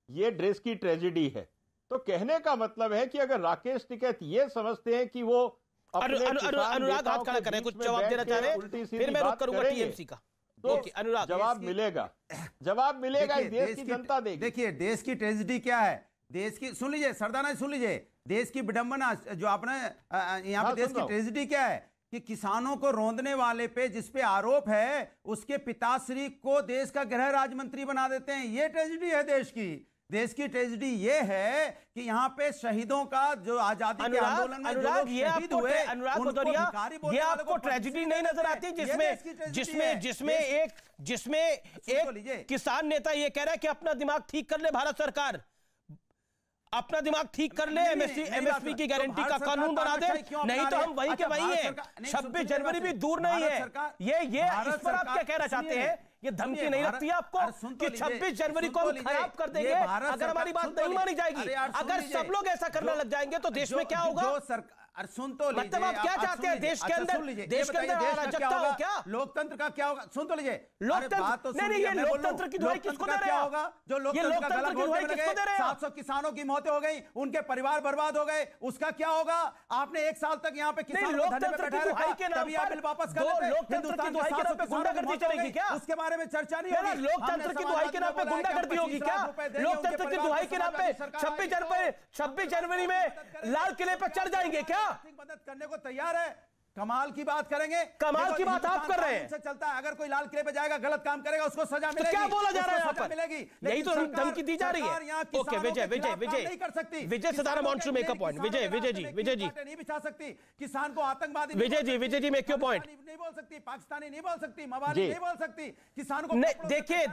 ये देश की ट्रेजेडी है। तो कहने का मतलब है कि अगर राकेश टिकैत ये समझते हैं कि वो अनुराग हाथ खड़ा करें, कुछ जवाब देना चाह रहे हैं, फिर मैं रुक करूंगा टीएमसी का। तो जवाब मिलेगा, जवाब मिलेगा, इस देश की जनता देगी। देखिए, देश की ट्रेजेडी क्या है, देश की, सुन लीजिए सरदाना, सुन लीजिए, देश की विडंबना जो आपने यहाँ पे, देश की ट्रेजेडी क्या है कि किसानों को रौंदने वाले पे, जिस पे आरोप है, उसके पिताश्री को देश का गृह राज्य मंत्री बना देते हैं। ये ट्रेजेडी है देश की। देश की ट्रेजेडी ये है कि यहाँ पे शहीदों का जो आजादी के आंदोलन में अनुराग, ये आपको अनुराग भदौरिया, ये आपको ट्रेजेडी नहीं नजर आती जिसमें एक किसान नेता ये कह रहा है कि अपना दिमाग ठीक कर ले भारत सरकार, अपना दिमाग ठीक कर ले, एमएसपी की गारंटी का कानून बना दे, नहीं तो हम वही के वही हैं। 26 जनवरी भी दूर नहीं है। ये इस पर आप क्या कहना चाहते हैं? ये धमकी नहीं लगती है आपको कि 26 जनवरी को हम खराब कर देंगे अगर हमारी बात नहीं मानी जाएगी? अगर सब लोग ऐसा करने लग जाएंगे तो देश में क्या होगा? अरे सुन तो लीजिए, मतलब आप क्या चाहते हैं? देश के अंदर अराजकता हो क्या? लोकतंत्र का क्या होगा? सुन तो लीजिए, लोकतंत्र नहीं, ये लोकतंत्र की दुहाई किसको दे रहे हैं? होगा जो लोकतंत्र की दुहाई किसको दे रहे हैं? 700 किसानों की मौतें हो गई, उनके परिवार बर्बाद हो गए, उसका क्या होगा? आपने 1 साल तक यहाँ पे किसानों को धरने पे बैठा रखा, तभी आप बिल वापस कर लेते। लोकतंत्र की दुहाई के नाम पे गुंडागर्दी चलेगी क्या? उसके बारे में चर्चा नहीं होगी। लोकतंत्र की दुहाई के नाम पे गुंडागर्दी होगी क्या? लोकतंत्र की दुहाई के नाम पे 26 जनवरी में लाल किले पर चढ़ जाएंगे क्या? मदद करने को तैयार है। कमाल की बात करेंगे, कमाल की बात आप कर रहे हैं। से चलता है, अगर कोई लाल किले पे जाएगा, गलत काम करेगा, उसको सजा मिलेगी। तो क्या बोला जा रहा है यहाँ पर? मिलेगी, यही तो धमकी दी जा रही है। ओके, विजय नहीं कर सकती। Vijay Sidhana wants to make a point. Vijay ji नहीं बिछा सकती, किसान को आतंकवादी Vijay ji make your point. नहीं बोल सकती, पाकिस्तानी नहीं बोल सकती, मवाली नहीं बोल सकती, किसान को देखिए,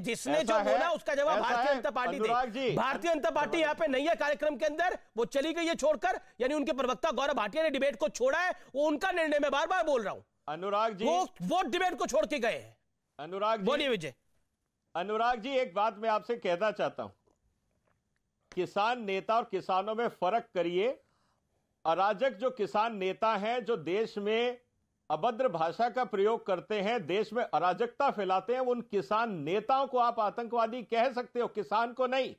जिसने जो बोला उसका जवाब भारतीय जनता पार्टी दे। भारतीय जनता पार्टी यहाँ पे नहीं है कार्यक्रम के अंदर, वो चली गई है छोड़कर। यानी उनके प्रवक्ता गौरव भाटिया ने डिबेट को छोड़ा है, वो उनका निर्णय, मैं बार बार बोल रहा हूं। अनुराग जी वो डिबेट को छोड़ के गए हैं। अनुराग जी, बोलिए विजय। अनुराग जी, एक बात मैं आपसे कहना चाहता हूं, किसान नेता और किसानों में फर्क करिए। अराजक जो किसान नेता हैं, जो देश में अभद्र भाषा का प्रयोग करते हैं, देश में अराजकता फैलाते हैं, उन किसान नेताओं को आप आतंकवादी कह सकते हो, किसान को नहीं।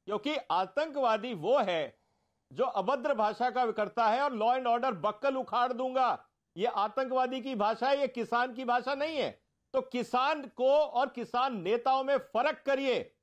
क्योंकि आतंकवादी वो है जो अभद्र भाषा का करता है और लॉ एंड ऑर्डर बक्कल उखाड़ दूंगा, ये आतंकवादी की भाषा है, ये किसान की भाषा नहीं है। तो किसान को और किसान नेताओं में फर्क करिए।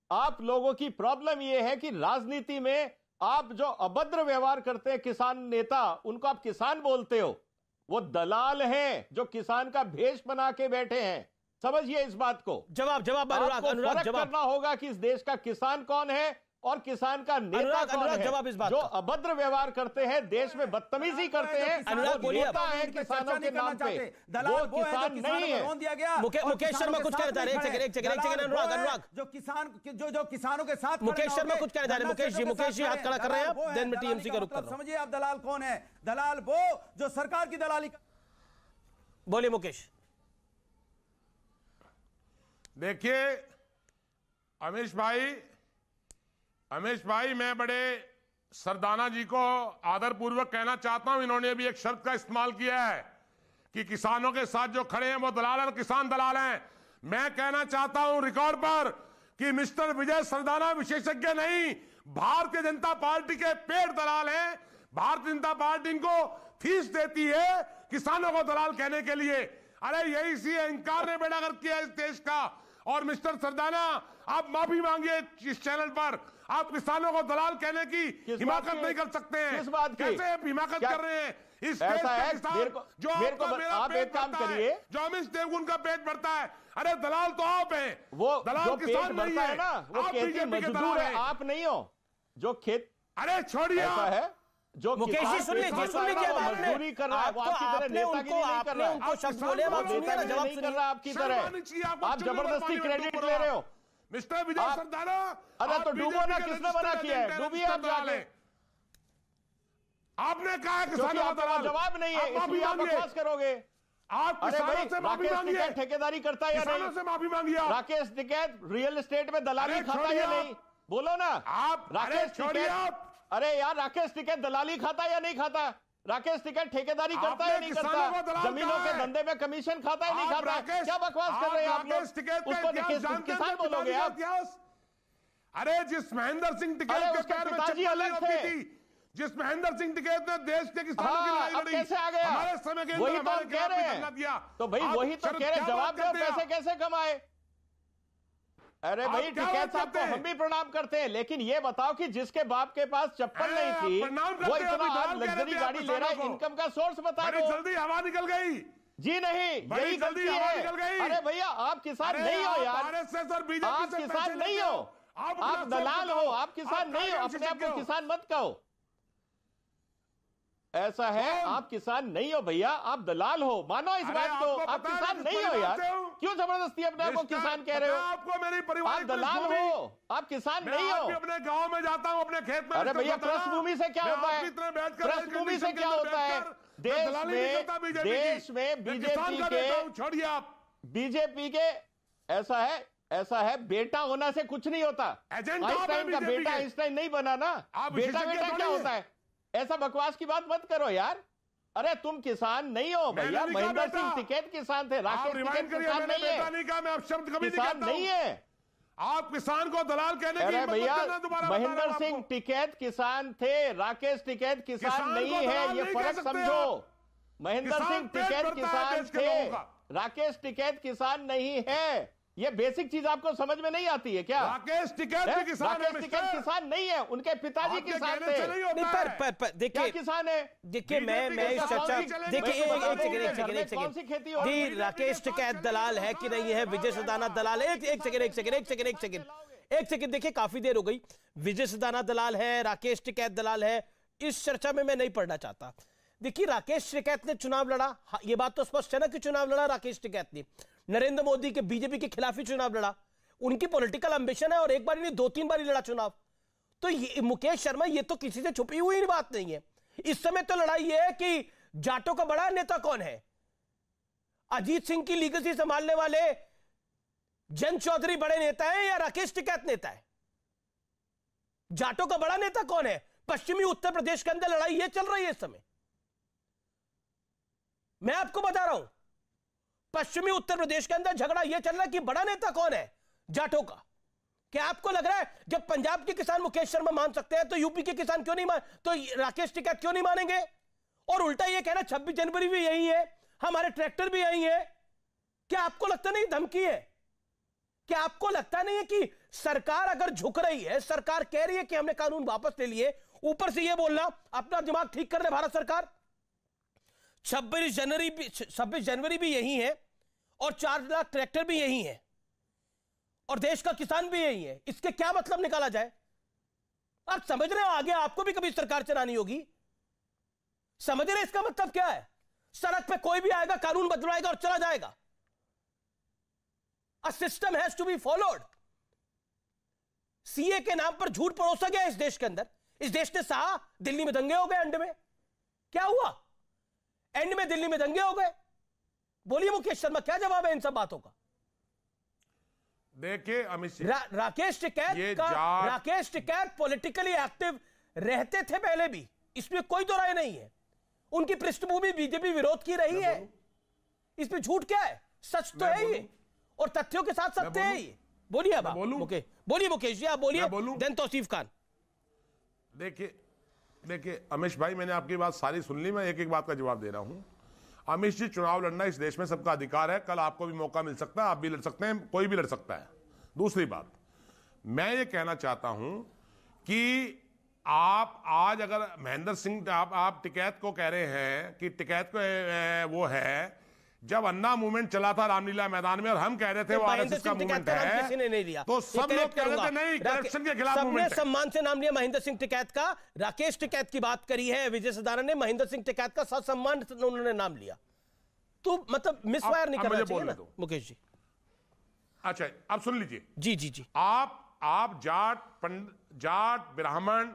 आप लोगों की प्रॉब्लम यह है कि राजनीति में आप जो अभद्र व्यवहार करते हैं किसान नेता, उनको आप किसान बोलते हो। वो दलाल हैं जो किसान का भेष बना के बैठे हैं। समझिए इस बात को। जवाब अनुराग करना होगा कि इस देश का किसान कौन है और किसान का नेता कौन है? जवाब इस बात जो अभद्र व्यवहार करते हैं, देश में बदतमीजी करते हैं, अनुराग बोलिए। नेता है किसानों के नाम पे, वो किसान नहीं है। मुकेश शर्मा कुछ कहना चाह रहे हैं। एक सेकंड अनुराग, जो किसानों के साथ मुकेश शर्मा कुछ कहना चाह रहे हैं। मुकेश जी हाथ खड़ा कर रहे हैं, देन मैं टीएमसी का रुख कर रहा हूं। समझिए आप दलाल कौन है? दलाल वो जो सरकार की दलाली। बोलिए मुकेश। देखिए अमीश भाई, मैं बड़े सरदाना जी को आदरपूर्वक कहना चाहता हूं, इन्होंने भी एक शब्द का इस्तेमाल किया है कि किसानों के साथ जो खड़े हैं वो दलाल और किसान दलाल हैं। मैं कहना चाहता हूं रिकॉर्ड पर कि मिस्टर विजय सरदाना विशेषज्ञ नहीं, भारतीय जनता पार्टी के पेड़ दलाल हैं। भारतीय जनता पार्टी इनको फीस देती है किसानों को दलाल कहने के लिए। अरे यही सी अहंकार ने बेड़ा गर्क किया इस देश का। और मिस्टर सरदाना, आप माफी मांगिए इस चैनल पर। आप किसानों को दलाल कहने की हिमाकत नहीं कर सकते हैं। किस बात की? कैसे आप हिमाकत कर रहे हैं? इस देश के किसान जो आपका मेरा पेट भरता है, जो अमित देवगुन का पेट भरता है, अरे दलाल तो आप हैं। वो दलाल किसान नहीं है ना, वो खेती मजदूर है, आप नहीं हो। जो खेत, अरे छोड़िए, ऐसा है जो मुकेश जी सुन लीजिए मजदूरी कर रहा है, वो आपकी तरह नेतागिरी नहीं कर रहा है। उनको शब्द बोले, आप सुनिए ना, जवाब नहीं कर रहा आपकी तरह। आप जबरदस्ती क्रेडिट ले रहे हो। मिस्टर विजय सरदाना, अरे तो डूबो ना, किसने मना किया है? डूबिए आप जाके। आपने कहा किसानों का दलाल, जवाब नहीं है, इसलिए आप बकवास करोगे। आप किसानों से माफी मांगिए। ठेकेदारी करता है या नहीं? से माफी मांगिए। राकेश टिकैत रियल एस्टेट में दलाली खाता है या नहीं? बोलो ना। आप राकेश टिकैत, अरे यार राकेश टिकैत दलाली खाता है या नहीं खाता? राकेश टिकैत ठेकेदारी करता है या नहीं करता? जमीनों के धंधे में कमीशन खाता है नहीं खाता? क्या बकवास कर रहे हैं आप लोग? उसको किसान बोलोगे आप? अरे जिस महेंद्र सिंह टिकैत के पैर में चप्पल अलग होती थी, जिस महेंद्र सिंह टिकैत ने देश के किसानों की लड़ाई लड़ी, कैसे आ गया? हमारे समय के वही तो कह रहे हैं। तो भाई वही तो कह रहे हैं, जवाब दो, पैसे कैसे कमाए? अरे भाई टिकैत साहब को हम भी प्रणाम करते हैं, लेकिन ये बताओ कि जिसके बाप के पास चप्पल नहीं थी, वो इतना आज लग्जरी गाड़ी ले रहा है, इनकम का सोर्स बता दो। जल्दी हवा निकल गई जी। नहीं, यही गलती है। अरे भैया आप किसान नहीं हो यार, आप किसान नहीं हो, आप दलाल हो, आप किसान नहीं हो। अपने आप को किसान मत कहो, ऐसा है। आप किसान नहीं हो भैया, आप दलाल हो, मानो इस बात को। आप किसान नहीं हो यार, क्यों जबरदस्ती अपने आप को किसान कह रहे हो? आपको मेरी परिवार, आप दलाल हो, आप किसान नहीं हो। अपने गांव में जाता हूं, अपने खेत में। अरे भैया ट्रस्ट भूमि से क्या होता है? ट्रस्ट भूमि से क्या होता है? देश में बीजेपी के ऐसा है बेटा होना से कुछ नहीं होता। आइंस्टाइन का बेटा आइंस्टाइन नहीं बना ना। बेटा क्या होता है? ऐसा बकवास की बात मत करो यार। अरे तुम किसान नहीं हो भैया। महेंद्र सिंह टिकैत किसान थे, राकेश टिकैत किसान नहीं है, किसान नहीं है। आप किसान को दलाल कहने की हिम्मत भैया, मत करना। महेंद्र सिंह टिकैत किसान थे, राकेश टिकैत किसान नहीं है, ये फर्क समझो। महेंद्र सिंह टिकैत किसान थे, राकेश टिकैत किसान नहीं है। ये बेसिक चीज आपको समझ में नहीं आती है क्या? राकेश टिकैत किसान नहीं है, उनके पिताजी किसान थे। देखिए किसान है। देखिए मैं इस चर्चा, देखिए एक सेकंड जी, राकेश टिकैत दलाल है कि नहीं है, विजय सरदाना दलाल है? एक सेकंड देखिए, काफी देर हो गई। विजय सरदाना दलाल है, राकेश टिकैत दलाल है, इस चर्चा में मैं नहीं पढ़ना चाहता। देखिए राकेश टिकैत ने चुनाव लड़ा, ये बात तो स्पष्ट है ना कि चुनाव लड़ा राकेश टिकैत ने। नरेंद्र मोदी के बीजेपी के खिलाफ ही चुनाव लड़ा, उनकी पॉलिटिकल एम्बिशन है, और एक बार नहीं 2-3 बार ही लड़ा चुनाव। तो ये मुकेश शर्मा, ये तो किसी से छुपी हुई बात नहीं है। इस समय तो लड़ाई ये है कि जाटों का बड़ा नेता कौन है। अजीत सिंह की लीगेसी संभालने वाले जयंत चौधरी बड़े नेता है या राकेश टिकैत नेता है? जाटों का बड़ा नेता कौन है? पश्चिमी उत्तर प्रदेश के अंदर लड़ाई ये चल रही है इस समय, मैं आपको बता रहा हूं। पश्चिमी उत्तर प्रदेश के अंदर झगड़ा यह चल रहा है कि बड़ा नेता कौन है जाटों का। क्या आपको लग रहा है जब पंजाब के किसान मुकेश शर्मा मान सकते हैं तो यूपी के किसान क्यों नहीं मान, तो राकेश टिकैत क्यों नहीं मानेंगे? और उल्टा यह कहना 26 जनवरी भी यही है, हमारे ट्रैक्टर भी यही है। क्या आपको लगता नहीं धमकी है? क्या आपको लगता नहीं है कि सरकार अगर झुक रही है, सरकार कह रही है कि हमने कानून वापस ले लिए, ऊपर से यह बोलना अपना दिमाग ठीक कर ले भारत सरकार। 26 जनवरी भी यही है, और 4 लाख ट्रैक्टर भी यही है, और देश का किसान भी यही है। इसके क्या मतलब निकाला जाए? आप समझ रहे हो, आगे आपको भी कभी सरकार चलानी होगी। समझ रहे इसका मतलब क्या है? सड़क पे कोई भी आएगा, कानून बदलवाएगा और चला जाएगा। A system has to be followed. CA के नाम पर झूठ परोसा गया इस देश के अंदर। इस देश ने सहा, दिल्ली में दंगे हो गए, एंड में क्या हुआ? एंड में दिल्ली में दंगे हो गए। बोलिए मुकेश शर्मा, क्या जवाब है इन सब बातों का? देखिए अमित सिंह, राकेश टिकैत पॉलिटिकली एक्टिव रहते थे पहले भी, इसमें कोई दो राय नहीं है। उनकी पृष्ठभूमि बीजेपी विरोध की रही है। इसमें झूठ क्या है? सच तो है ये, और तथ्यों के साथ सत्य है ये। बोलिए अब बोलिए मुकेश जी, आप बोलिए, देन तौसीफ खान। देखिए अमिश भाई, मैंने आपकी बात सारी सुन ली, मैं एक एक बात का जवाब दे रहा हूं। अमित जी, चुनाव लड़ना इस देश में सबका अधिकार है। कल आपको भी मौका मिल सकता है, आप भी लड़ सकते हैं, कोई भी लड़ सकता है। दूसरी बात, मैं ये कहना चाहता हूं कि आप आज अगर महेंद्र सिंह, आप टिकैत को कह रहे हैं कि टिकैत को वो है, जब अन्ना मूवमेंट चला था रामलीला मैदान में और हम कह रहे थे वो आरएसएस का मूवमेंट है, किसी ने नहीं लिया, तो सब लोग कह रहे थे नहीं, करप्शन के खिलाफ मूवमेंट है। सम्मान से नाम लिया महेंद्र सिंह टिकैत का। राकेश टिकैत की बात करी है विजय सदारा ने, महेंद्र सिंह टिकैत का ससम्मान उन्होंने नाम लिया। तो मतलब मिसवायर नहीं करना चाहिए ना मुकेश जी। अच्छा, अब सुन लीजिए। जी जी जी। आप जाट ब्राह्मण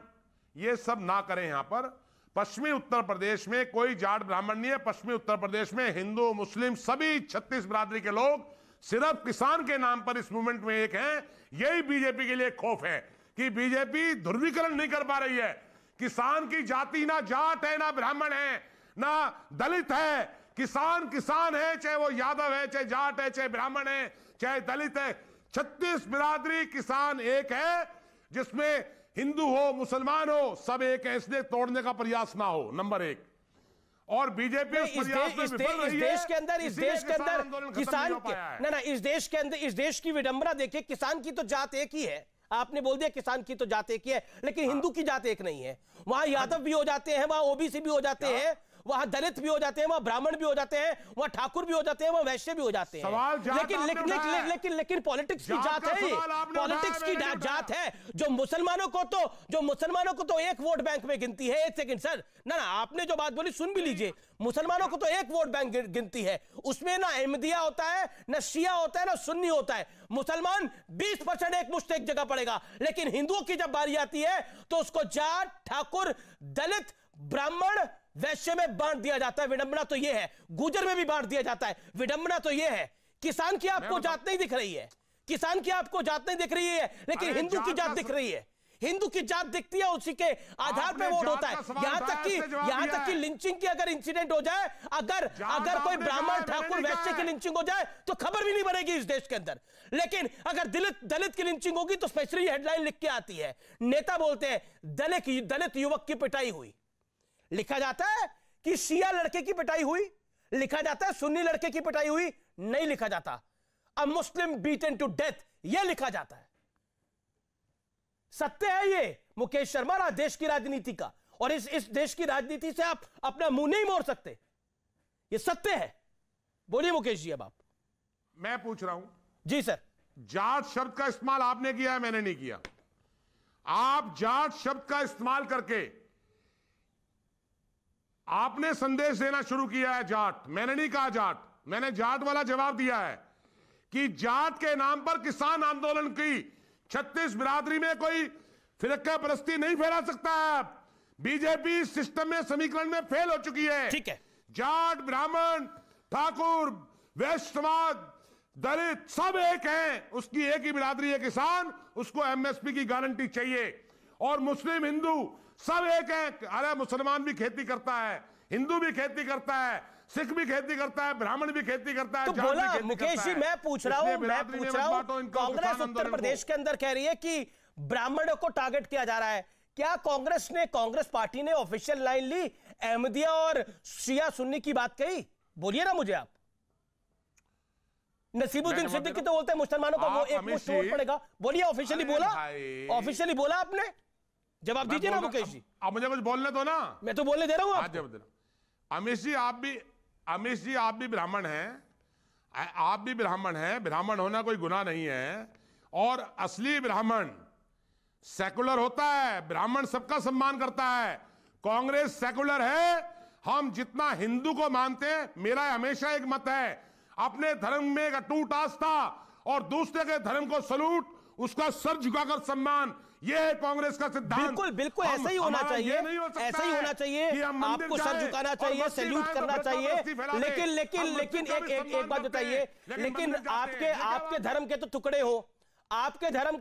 ये सब ना करें। यहां पर पश्चिमी उत्तर प्रदेश में कोई जाट ब्राह्मण नहीं है। पश्चिमी उत्तर प्रदेश में हिंदू मुस्लिम सभी 36 बिरादरी के लोग सिर्फ किसान के नाम पर इस मूवमेंट में एक हैं। यही बीजेपी के लिए खौफ है कि बीजेपी ध्रुवीकरण नहीं कर पा रही है। किसान की जाति ना जाट है, ना ब्राह्मण है, ना दलित है। किसान किसान है, चाहे वो यादव है, चाहे जाट है, चाहे ब्राह्मण है, चाहे दलित है। 36 बिरादरी किसान एक है, जिसमें हिंदू हो मुसलमान हो सब एक है। इसलिए तोड़ने का प्रयास ना हो, नंबर एक। और बीजेपी इस देश के अंदर किसान इस देश की विडंबना देखिए। किसान की तो जात एक ही है, आपने बोल दिया किसान की तो जात एक ही है, लेकिन हिंदू की जात एक नहीं है। वहां यादव भी हो जाते हैं, वहां ओबीसी भी हो जाते हैं, वहां दलित भी हो जाते हैं, वहां ब्राह्मण भी हो जाते हैं, वहां ठाकुर भी हो जाते हैं, वहां वैश्य भी हो जाते हैं। लेकिन पॉलिटिक्स की जात है, पॉलिटिक्स की जात है। जो मुसलमानों को तो एक वोट बैंक में गिनती है। एक सेकंड सर, ना आपने जो बात बोली सुन भी लीजिए। मुसलमानों को तो एक वोट बैंक गिनती है, उसमें ना अहमदिया होता है, ना शिया होता है, ना सुन्नी होता है। मुसलमान 20% एक मुश्त एक जगह पड़ेगा, लेकिन हिंदुओं की जब बारी आती है तो उसको जाट, ठाकुर, दलित, ब्राह्मण, वैश्य में बांट दिया जाता है। विडंबना तो यह है। गुर्जर में भी बांट दिया जाता है। विडंबना तो यह है। किसान की आपको जात नहीं दिख रही है, किसान की आपको जात नहीं दिख रही है, लेकिन हिंदू की जात दिख रही है। हिंदू की जात दिखती है, उसी के आधार पे वोट होता है। यहां तक कि लिंचिंग की अगर इंसिडेंट हो जाए, अगर कोई ब्राह्मण, ठाकुर, वैश्य की लिंचिंग हो जाए तो खबर भी नहीं बनेगी इस देश के अंदर। लेकिन अगर दलित की लिंचिंग होगी तो स्पेशली हेडलाइन लिख के आती है, नेता बोलते हैं दलित युवक की पिटाई हुई। लिखा जाता है कि शिया लड़के की पिटाई हुई, लिखा जाता है सुन्नी लड़के की पिटाई हुई, नहीं लिखा जाता अ मुस्लिम बीटन टू डेथ, यह लिखा जाता है। सत्य है ये मुकेश शर्मा, देश की राजनीति का। और इस देश की राजनीति से आप अपना मुंह नहीं मोड़ सकते, ये सत्य है। बोलिए मुकेश जी। अब आप, मैं पूछ रहा हूं। जी सर। जाट शब्द का इस्तेमाल आपने किया है, मैंने नहीं किया। आप जाट शब्द का इस्तेमाल करके आपने संदेश देना शुरू किया है जाट। मैंने नहीं कहा जाट, मैंने जाट वाला जवाब दिया है कि जाट के नाम पर किसान आंदोलन की 36 बिरादरी में कोई फिरका परस्ती नहीं फैला सकता है। बीजेपी सिस्टम में समीकरण में फेल हो चुकी है। ठीक है। जाट, ब्राह्मण, ठाकुर, वैश्य समाज, दलित सब एक हैं। उसकी एक ही बिरादरी है किसान, उसको एमएसपी की गारंटी चाहिए। और मुस्लिम हिंदू सब एक है। अरे मुसलमान भी खेती करता है, हिंदू भी खेती करता है, सिख भी खेती करता है, ब्राह्मण भी खेती करता है। तो बोला मुकेश जी, मैं पूछ रहा हूं कांग्रेस उत्तर प्रदेश के अंदर कह रही है कि ब्राह्मणों को टारगेट किया जा रहा है। क्या कांग्रेस पार्टी ने ऑफिशियल लाइन ली, अहमदिया और शिया सुन्नी की बात कही? बोलिए ना मुझे आप। नसीबुद्दीन सिद्दीकी तो बोलते हैं मुसलमानों को वो एक मुश्त वोट पड़ेगा। बोलिए, ऑफिशियली बोला आपने? जवाब दीजिए ना मुकेश जी। अब मुझे कुछ बोलने दो ना, मैं तो बोलने दे रहा हूं आपको। अमित जी, आप भी ब्राह्मण हैं, आप भी ब्राह्मण हैं। ब्राह्मण होना कोई गुनाह नहीं है। और असली ब्राह्मण सेकुलर होता है, ब्राह्मण सबका सम्मान करता है। कांग्रेस सेकुलर है। हम जितना हिंदू को मानते हैं, मेरा हमेशा एक मत है, अपने धर्म में एक अटूट आस्था और दूसरे के धर्म को सलूट, उसका सर झुकाकर सम्मान, यह है कांग्रेस का सिद्धांत। बिल्कुल बिल्कुल ऐसा ही होना चाहिए, ऐसा ही होना चाहिए। आपको सर झुकाना चाहिए, सैल्यूट करना चाहिए। लेकिन एक बात बताइए, लेकिन आपके धर्म के तो टुकड़े हो, आपके धर्म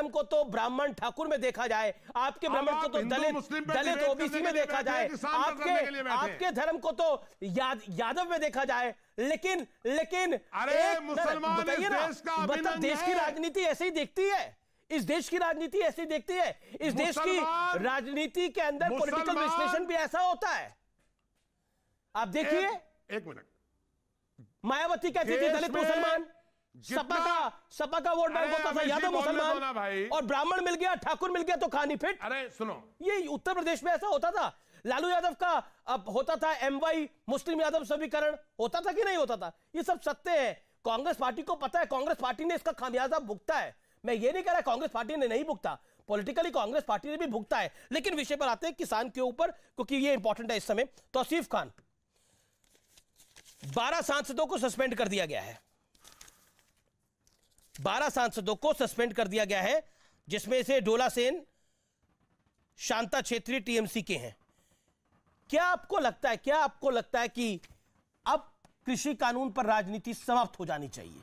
को तो ब्राह्मण ठाकुर में देखा जाए, आपके ब्राह्मण को तो दलित ओबीसी में देखा जाए, आपके धर्म को तो यादव में देखा जाए। लेकिन बताइए ना, मतलब देश की राजनीति ऐसे ही देखती है, इस देश की राजनीति ऐसी देखती है, इस देश की राजनीति के अंदर पॉलिटिकल विश्लेषण भी ऐसा होता है। आप देखिए, एक मिनट, मायावती कहती थी दलित मुसलमान, सपा का वोट बैंक होता था यादव मुसलमान, और ब्राह्मण मिल गया, ठाकुर मिल गया तो कहानी फिट। अरे सुनो, ये उत्तर प्रदेश में ऐसा होता था। लालू यादव का अब होता था MY मुस्लिम यादव समीकरण, होता था कि नहीं होता था? ये सब सत्य है, कांग्रेस पार्टी को पता है, कांग्रेस पार्टी ने इसका खामियाजा भुगता है। मैं ये नहीं कह रहा कांग्रेस पार्टी ने नहीं भुगता, पॉलिटिकली कांग्रेस पार्टी ने भी भुगता है। लेकिन विषय पर आते हैं किसान के ऊपर, क्योंकि ये इंपॉर्टेंट है इस समय। तौसीफ खान, 12 सांसदों को सस्पेंड कर दिया गया है, 12 सांसदों को सस्पेंड कर दिया गया है, जिसमें से डोला सेन, शांता छेत्री TMC के हैं। क्या आपको लगता है कि अब कृषि कानून पर राजनीति समाप्त हो जानी चाहिए?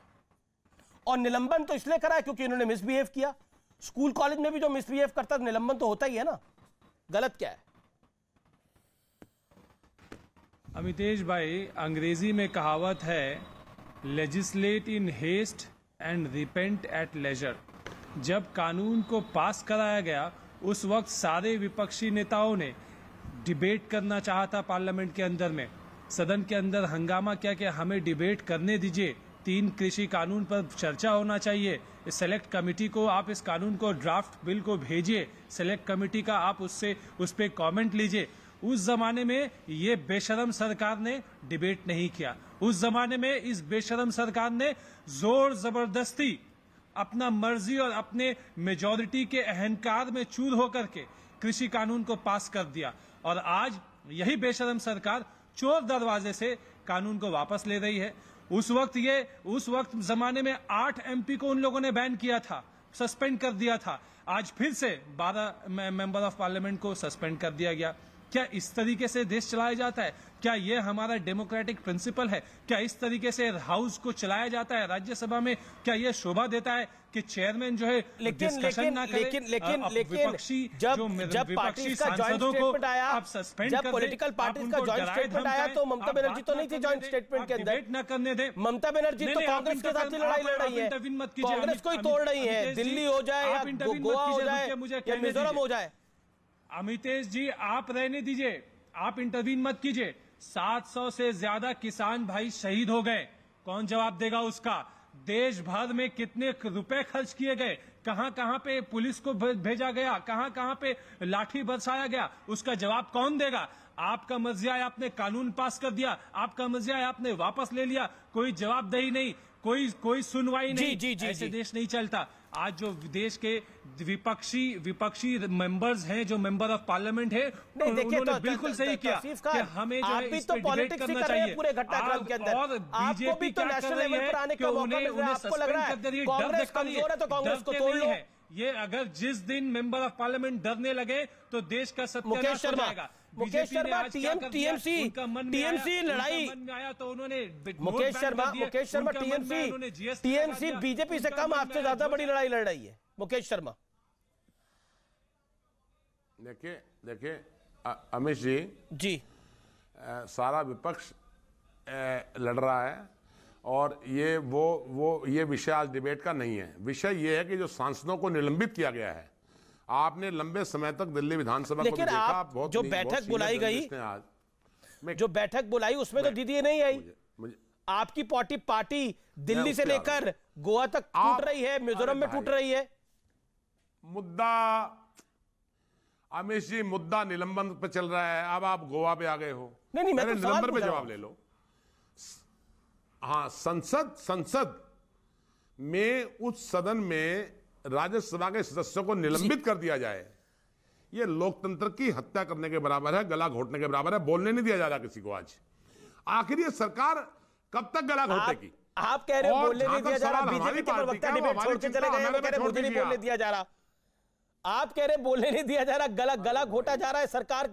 और निलंबन तो इसलिए करा है क्योंकि इन्होंने मिसबिहेव किया। स्कूल कॉलेज में भी जो मिसबिहेव करता है निलंबन तो होता ही है ना, गलत क्या है? अमितेश भाई, अंग्रेजी में कहावत है, legislate in haste and repent at leisure. जब कानून को पास कराया गया उस वक्त सारे विपक्षी नेताओं ने डिबेट करना चाहा था पार्लियामेंट के अंदर में, सदन के अंदर हंगामा किया कि हमें डिबेट करने दीजिए, 3 कृषि कानून पर चर्चा होना चाहिए, सेलेक्ट कमेटी को आप इस कानून को ड्राफ्ट बिल को भेजिए, सेलेक्ट कमेटी का आप उस पर कमेंट लीजिए। उस जमाने में ये बेशरम सरकार ने डिबेट नहीं किया। उस जमाने में इस बेशरम सरकार ने जोर जबरदस्ती अपना मर्जी और अपने मेजॉरिटी के अहंकार में चूर होकर के कृषि कानून को पास कर दिया। और आज यही बेशरम सरकार चोर दरवाजे से कानून को वापस ले रही है। उस वक्त जमाने में 8 MP को उन लोगों ने बैन किया था, सस्पेंड कर दिया था। आज फिर से 12 मेंबर ऑफ पार्लियामेंट को सस्पेंड कर दिया गया। क्या इस तरीके से देश चलाया जाता है? क्या ये हमारा डेमोक्रेटिक प्रिंसिपल है? क्या इस तरीके से हाउस को चलाया जाता है? राज्यसभा में क्या ये शोभा देता है कि चेयरमैन जो है डिस्कशन ना करे? विपक्षी जब पार्टी का जॉइंट स्टेटमेंट आया, आप सस्पेंड जब पॉलिटिकल पार्टी का जॉइंट स्टेटमेंट आया तो ममता बनर्जी तो नहीं थी जॉइंट स्टेटमेंट के अंदर। न करने दे, ममता बनर्जी तो कांग्रेस के साथ लड़ाई लड़ रही है, कांग्रेस कोई तोड़ रही है, दिल्ली हो जाए या गोवा हो जाए या मिजोरम हो जाए। अमितेश जी, आप रहने दीजिए, आप इंटरवीन मत कीजिए। 700 से ज्यादा किसान भाई शहीद हो गए, कौन जवाब देगा उसका? देश भर में कितने रुपए खर्च किए गए, कहां कहां पे पुलिस को भेजा गया, कहां कहां पे लाठी बरसाया गया, उसका जवाब कौन देगा? आपका मर्जी आया आपने कानून पास कर दिया, आपका मर्जी आया आपने वापस ले लिया, कोई जवाबदेही नहीं, कोई सुनवाई नहीं। ऐसे देश नहीं चलता। आज जो देश के विपक्षी मेंबर्स हैं, जो मेंबर ऑफ पार्लियामेंट है, उन्होंने बिल्कुल सही किया कि हमें जो है इस पे डिबेट करना चाहिए। पूरे घटनाक्रम के अंदर और बीजेपी क्या कर रही है कि उन्हें सस्पेंड कर रही है, डर दिखा रही है। ये अगर जिस दिन मेंबर ऑफ पार्लियामेंट डरने लगे तो देश का सत्यानाश हो जाएगा। मुकेश शर्मा टीएमसी लड़ाई आया तो उन्होंने मुकेश शर्मा टीएमसी बीजेपी से कम आपसे ज्यादा बड़ी लड़ाई लड़ रही है। मुकेश शर्मा, देखिए अमित जी, सारा विपक्ष लड़ रहा है और ये विषय आज डिबेट का नहीं है। विषय ये है कि जो सांसदों को निलंबित किया गया है, आपने लंबे समय तक दिल्ली विधानसभा को देखा, आप जो बैठक बुलाई गई, जो बैठक बुलाई उसमें तो दीदी नहीं आई। आपकी पार्टी दिल्ली से लेकर गोवा तक टूट रही है, मिजोरम में टूट रही है। मुद्दा अमित जी, मुद्दा निलंबन पे चल रहा है, अब आप गोवा पे आ गए हो। नहीं, मैं तो निलंबन पे जवाब ले लो। हाँ, संसद में उस सदन में राज्यसभा के सदस्यों को निलंबित कर दिया जाए, ये लोकतंत्र की हत्या करने के बराबर है, गला घोटने के बराबर है। बोलने नहीं दिया जा रहा किसी को। आज आखिर ये सरकार कब तक गला घोटेगी? आप कह रहे हो बोलने नहीं दिया जा रहा, बीजेपी के प्रवक्ता डिबेट छोड़ के चले गए, वो कह रहे मुझे नहीं बोलने दिया जा रहा। आप कह रहे बोलने नहीं दिया जा रहा, गला घोटा जा रहा है। सरकार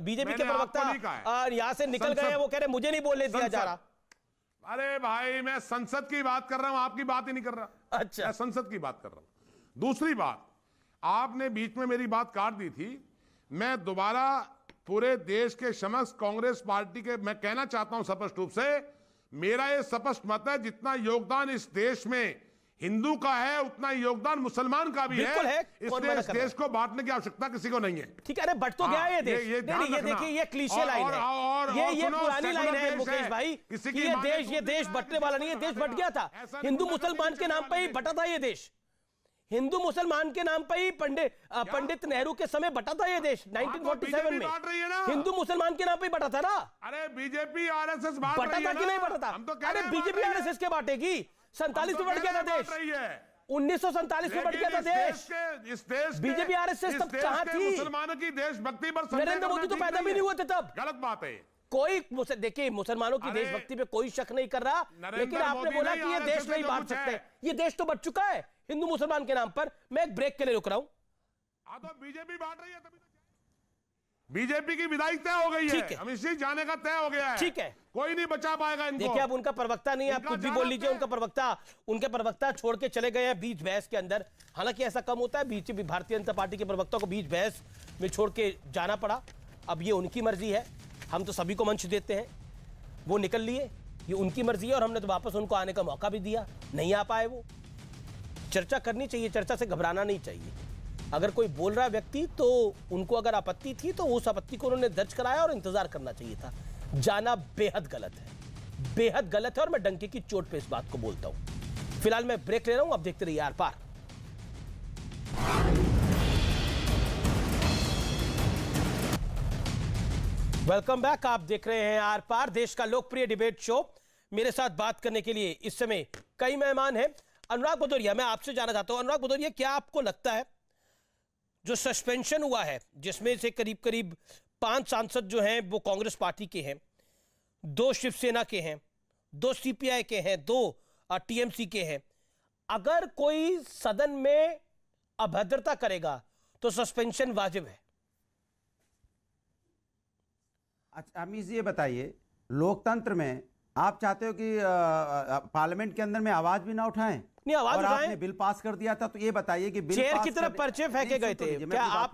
बीजेपी के प्रवक्ता यहां से निकल गए हैं, वो कह रहे मुझे नहीं बोलने दिया जा रहा। अरे भाई, मैं संसद की बात कर रहा हूं, आपकी बात ही नहीं कर रहा। अच्छा, मैं संसद की बात कर रहा हूं। दूसरी बात, आपने बीच में मेरी बात काट दी थी। मैं दोबारा पूरे देश के समक्ष कांग्रेस पार्टी के मैं कहना चाहता हूं स्पष्ट रूप से, मेरा ये स्पष्ट मत है, जितना योगदान इस देश में हिंदू का है उतना योगदान मुसलमान का भी है। इसलिए इस देश को बांटने की आवश्यकता किसी को नहीं है। ठीक है, अरे बट तो गया ये देश। ये देखिए, ये क्लीशे लाइन है, ये पुरानी लाइन है मुकेश भाई, ये देश बंटने वाला नहीं है। देश बंट गया था, हिंदू मुसलमान के नाम पर ही बटा था ये देश। हिंदू मुसलमान के नाम पर ही पंडित नेहरू के समय बटा था ये देश 1947 में। हिंदू मुसलमान के नाम पर ही बटा था ना। अरे बीजेपी आरएसएस बटा था कि नहीं बटा था? अरे बीजेपी आरएसएस के बांटेगी। 47 में बढ़ गया था देश, 1947 में बढ़ गया था देश। इस देश बीजेपी आरएसएस तब कहां थी? मुसलमानों की देशभक्ति पर नरेंद्र मोदी तो पैदा भी नहीं हुए थे तब। गलत बात है। कोई देखिए, मुसलमानों की देशभक्ति पे कोई शक नहीं कर रहा, लेकिन आपने बोला कि ये देश नहीं बांट सकते। ये देश तो बट चुका है हिंदू मुसलमान के नाम पर। मैं एक ब्रेक के लिए रुक रहा हूं। तो बीजेपी बांट रही है, तभी बीजेपी की विदाई तय हो गई है, अमित शाह जाने का तय हो गया है। ठीक है, कोई नहीं बचा पाएगा इनको। देखिए, अब उनका प्रवक्ता नहीं है, आप कुछ भी बोल लीजिए। उनके प्रवक्ता छोड़ के चले गए हैं बीच बहस के अंदर। हालांकि ऐसा कम होता है, बीजेपी भारतीय जनता पार्टी के प्रवक्ता को बीच बहस में छोड़ के जाना पड़ा। अब ये उनकी मर्जी है, हम तो सभी को मंच देते हैं। वो निकल लिए, ये उनकी मर्जी है, और हमने तो वापस उनको आने का मौका भी दिया, नहीं आ पाए। वो चर्चा करनी चाहिए, चर्चा से घबराना नहीं चाहिए। अगर कोई बोल रहा व्यक्ति, तो उनको अगर आपत्ति थी तो उस आपत्ति को उन्होंने दर्ज कराया और इंतजार करना चाहिए था। जाना बेहद गलत है, बेहद गलत है, और मैं डंके की चोट पे इस बात को बोलता हूं। फिलहाल मैं ब्रेक ले रहा हूं, अब देखते रहिए आर पार। वेलकम बैक, आप देख रहे हैं आर पार, देश का लोकप्रिय डिबेट शो। मेरे साथ बात करने के लिए इस समय कई मेहमान हैं। अनुराग भदौरिया, मैं आपसे जानना चाहता हूं, अनुराग भदौरिया, क्या आपको लगता है जो सस्पेंशन हुआ है, जिसमें से करीब करीब 5 सांसद जो हैं वो कांग्रेस पार्टी के हैं, 2 शिवसेना के हैं, 2 सीपीआई के हैं, 2 टीएमसी के हैं, अगर कोई सदन में अभद्रता करेगा तो सस्पेंशन वाजिब है? अच्छा अमीश जी, ये बताइए, लोकतंत्र में आप चाहते हो कि पार्लियामेंट के अंदर में आवाज भी ना उठाएं? नहीं, आवाज और उठाएं। आपने बिल पास कर दिया था, तो ये बताइए कि बिल चेयर की तरफ पर्चे फेंके गए थे क्या? आप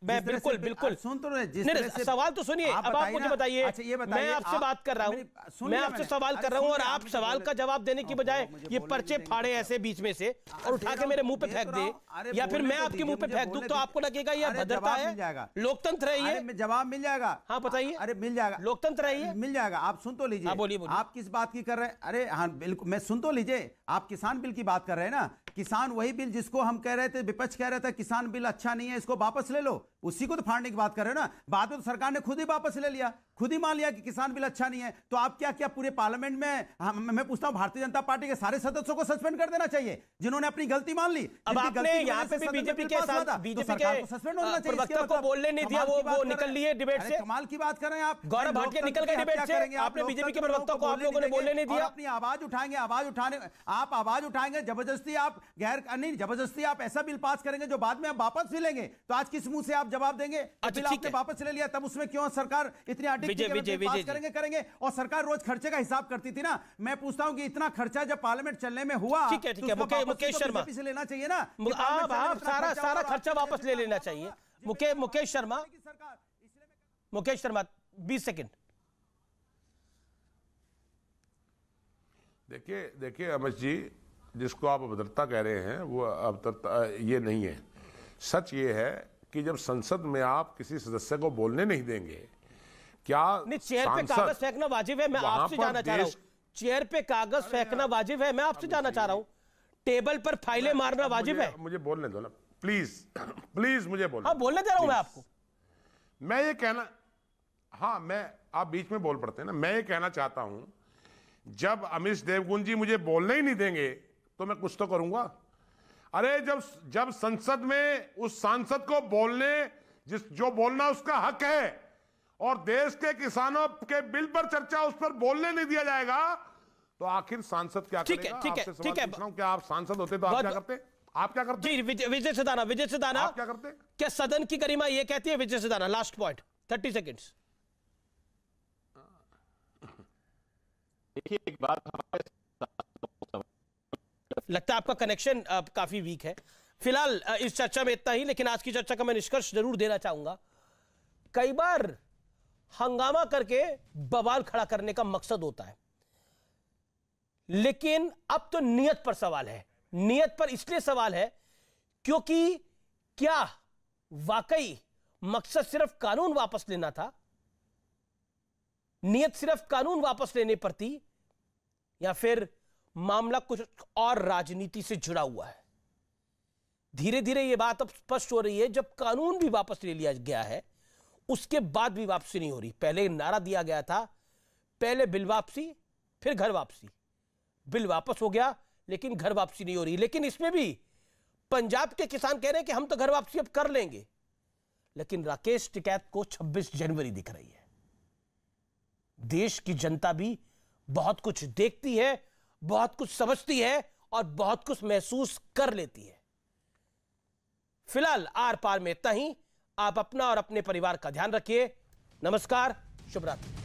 मैं बिल्कुल सुन तो रहे, सवाल तो सुनिए। अब आप मुझे बताइए, अच्छा ये बताइए, मैं आपसे बात कर रहा हूं, मैं आपसे सवाल कर रहा हूं, और आप सवाल का जवाब देने की बजाय ये पर्चे फाड़े ऐसे बीच में से और उठा के मेरे मुंह पे फेंक दे, या फिर मैं आपके मुंह पे फेंक दूं, तो आपको लगेगा ये अभद्रता है? लोकतंत्र है ये, जवाब मिल जाएगा। हाँ बताइए। अरे मिल जाएगा, लोकतंत्र है ये, मिल जाएगा। आप सुन तो लीजिए। बोलिए। आप किस बात की कर रहे हैं? अरे हाँ बिल्कुल, मैं सुन तो लीजिए। आप किसान बिल की बात कर रहे हैं ना, किसान वही बिल जिसको हम कह रहे थे, विपक्ष कह रहा था किसान बिल अच्छा नहीं है, इसको वापस ले लो, उसी को तो फाड़ने की बात कर रहे हो ना। बाद में तो सरकार ने खुद ही वापस ले लिया, खुद ही मान लिया कि किसान बिल अच्छा नहीं है। तो आप क्या क्या पूरे पार्लियामेंट में मैं पूछता हूं, भारतीय जनता पार्टी के सारे सदस्यों को सस्पेंड कर देना चाहिए जिन्होंने अपनी गलती मान ली। अब आपने यहाँ पे भी बीजेपी के साथ बीजेपी के प्रवक्ता को बोलने नहीं दिया, वो निकल लिए डिबेट से। कमाल की बात कर रहे हैं आप। गौरव भाटिया निकल गए डिबेट से, आपने बीजेपी के प्रवक्ता को आप लोगों ने बोलने नहीं दिया। अपनी आवाज उठाएंगे, आप आवाज उठाएंगे, जबरदस्ती आप नहीं, जबरदस्ती आप ऐसा बिल पास करेंगे जो बाद में आप वापस भी लेंगे, तो आज किस मुंह से आप जवाब देंगे? आपने वापस ले लिया, तब उसमें क्यों सरकार इतनी करेंगे? और सरकार रोज खर्चे का हिसाब करती थी ना। मैं पूछता हूं कि इतना खर्चा जब पार्लियामेंट चलने में हुआ, ठीक है, मुकेश शर्मा से लेना चाहिए ना। आप सारा खर्चा वापस ले लेना चाहिए। मुकेश शर्मा 20 सेकंड। देखिए अमित जी, जिसको आप अभद्रता कह रहे हैं, वो अभद्रता ये नहीं है। सच ये है कि जब संसद में आप किसी सदस्य को बोलने नहीं देंगे, क्या चेयर पे कागज फेंकना वाजिब है? मैं आपसे जानना चाह रहा हूं, चेयर पे कागज फेंकना वाजिब है? मैं आपसे जानना चाह रहा हूं, टेबल पर फाइलें मारना वाजिब है? मुझे बोलने दो ना, प्लीज मुझे बोलने। हाँ बोलने दे रहा हूं मैं आपको। मैं ये कहना, हाँ आप बीच में बोल पड़ते हैं ना। मैं ये कहना चाहता हूं, जब अमित देवगुण जी मुझे बोलने ही नहीं देंगे तो मैं कुछ तो करूंगा। अरे जब संसद में उस सांसद को बोलने जो बोलना उसका हक है और देश के किसानों के बिल पर चर्चा उस पर बोलने नहीं दिया जाएगा तो आखिर सांसद क्या करेगा? ठीक है। क्या आप सांसद होते तो आप क्या करते? आप क्या करते? जी विजय सिदाना आप क्या करते? क्या सदन की गरिमा ये कहती है? विजय सिदाना, लास्ट पॉइंट, 30 सेकेंड्स। देखिए, एक बात हमारे लगता है आपका कनेक्शन काफी वीक है। फिलहाल इस चर्चा में इतना ही, लेकिन आज की चर्चा का मैं निष्कर्ष जरूर देना चाहूंगा। कई बार हंगामा करके बवाल खड़ा करने का मकसद होता है, लेकिन अब तो नियत पर सवाल है। नियत पर इसलिए सवाल है क्योंकि क्या वाकई मकसद सिर्फ कानून वापस लेना था? नियत सिर्फ कानून वापस लेने पर थी, या फिर मामला कुछ और राजनीति से जुड़ा हुआ है? धीरे धीरे यह बात अब स्पष्ट हो रही है। जब कानून भी वापस ले लिया गया है, उसके बाद भी वापसी नहीं हो रही। पहले नारा दिया गया था, पहले बिल वापसी फिर घर वापसी। बिल वापस हो गया लेकिन घर वापसी नहीं हो रही। लेकिन इसमें भी पंजाब के किसान कह रहे हैं कि हम तो घर वापसी अब कर लेंगे, लेकिन राकेश टिकैत को 26 जनवरी दिख रही है। देश की जनता भी बहुत कुछ देखती है, बहुत कुछ समझती है और बहुत कुछ महसूस कर लेती है। फिलहाल आर पार में इतना ही। आप अपना और अपने परिवार का ध्यान रखिए। नमस्कार, शुभ रात्रि।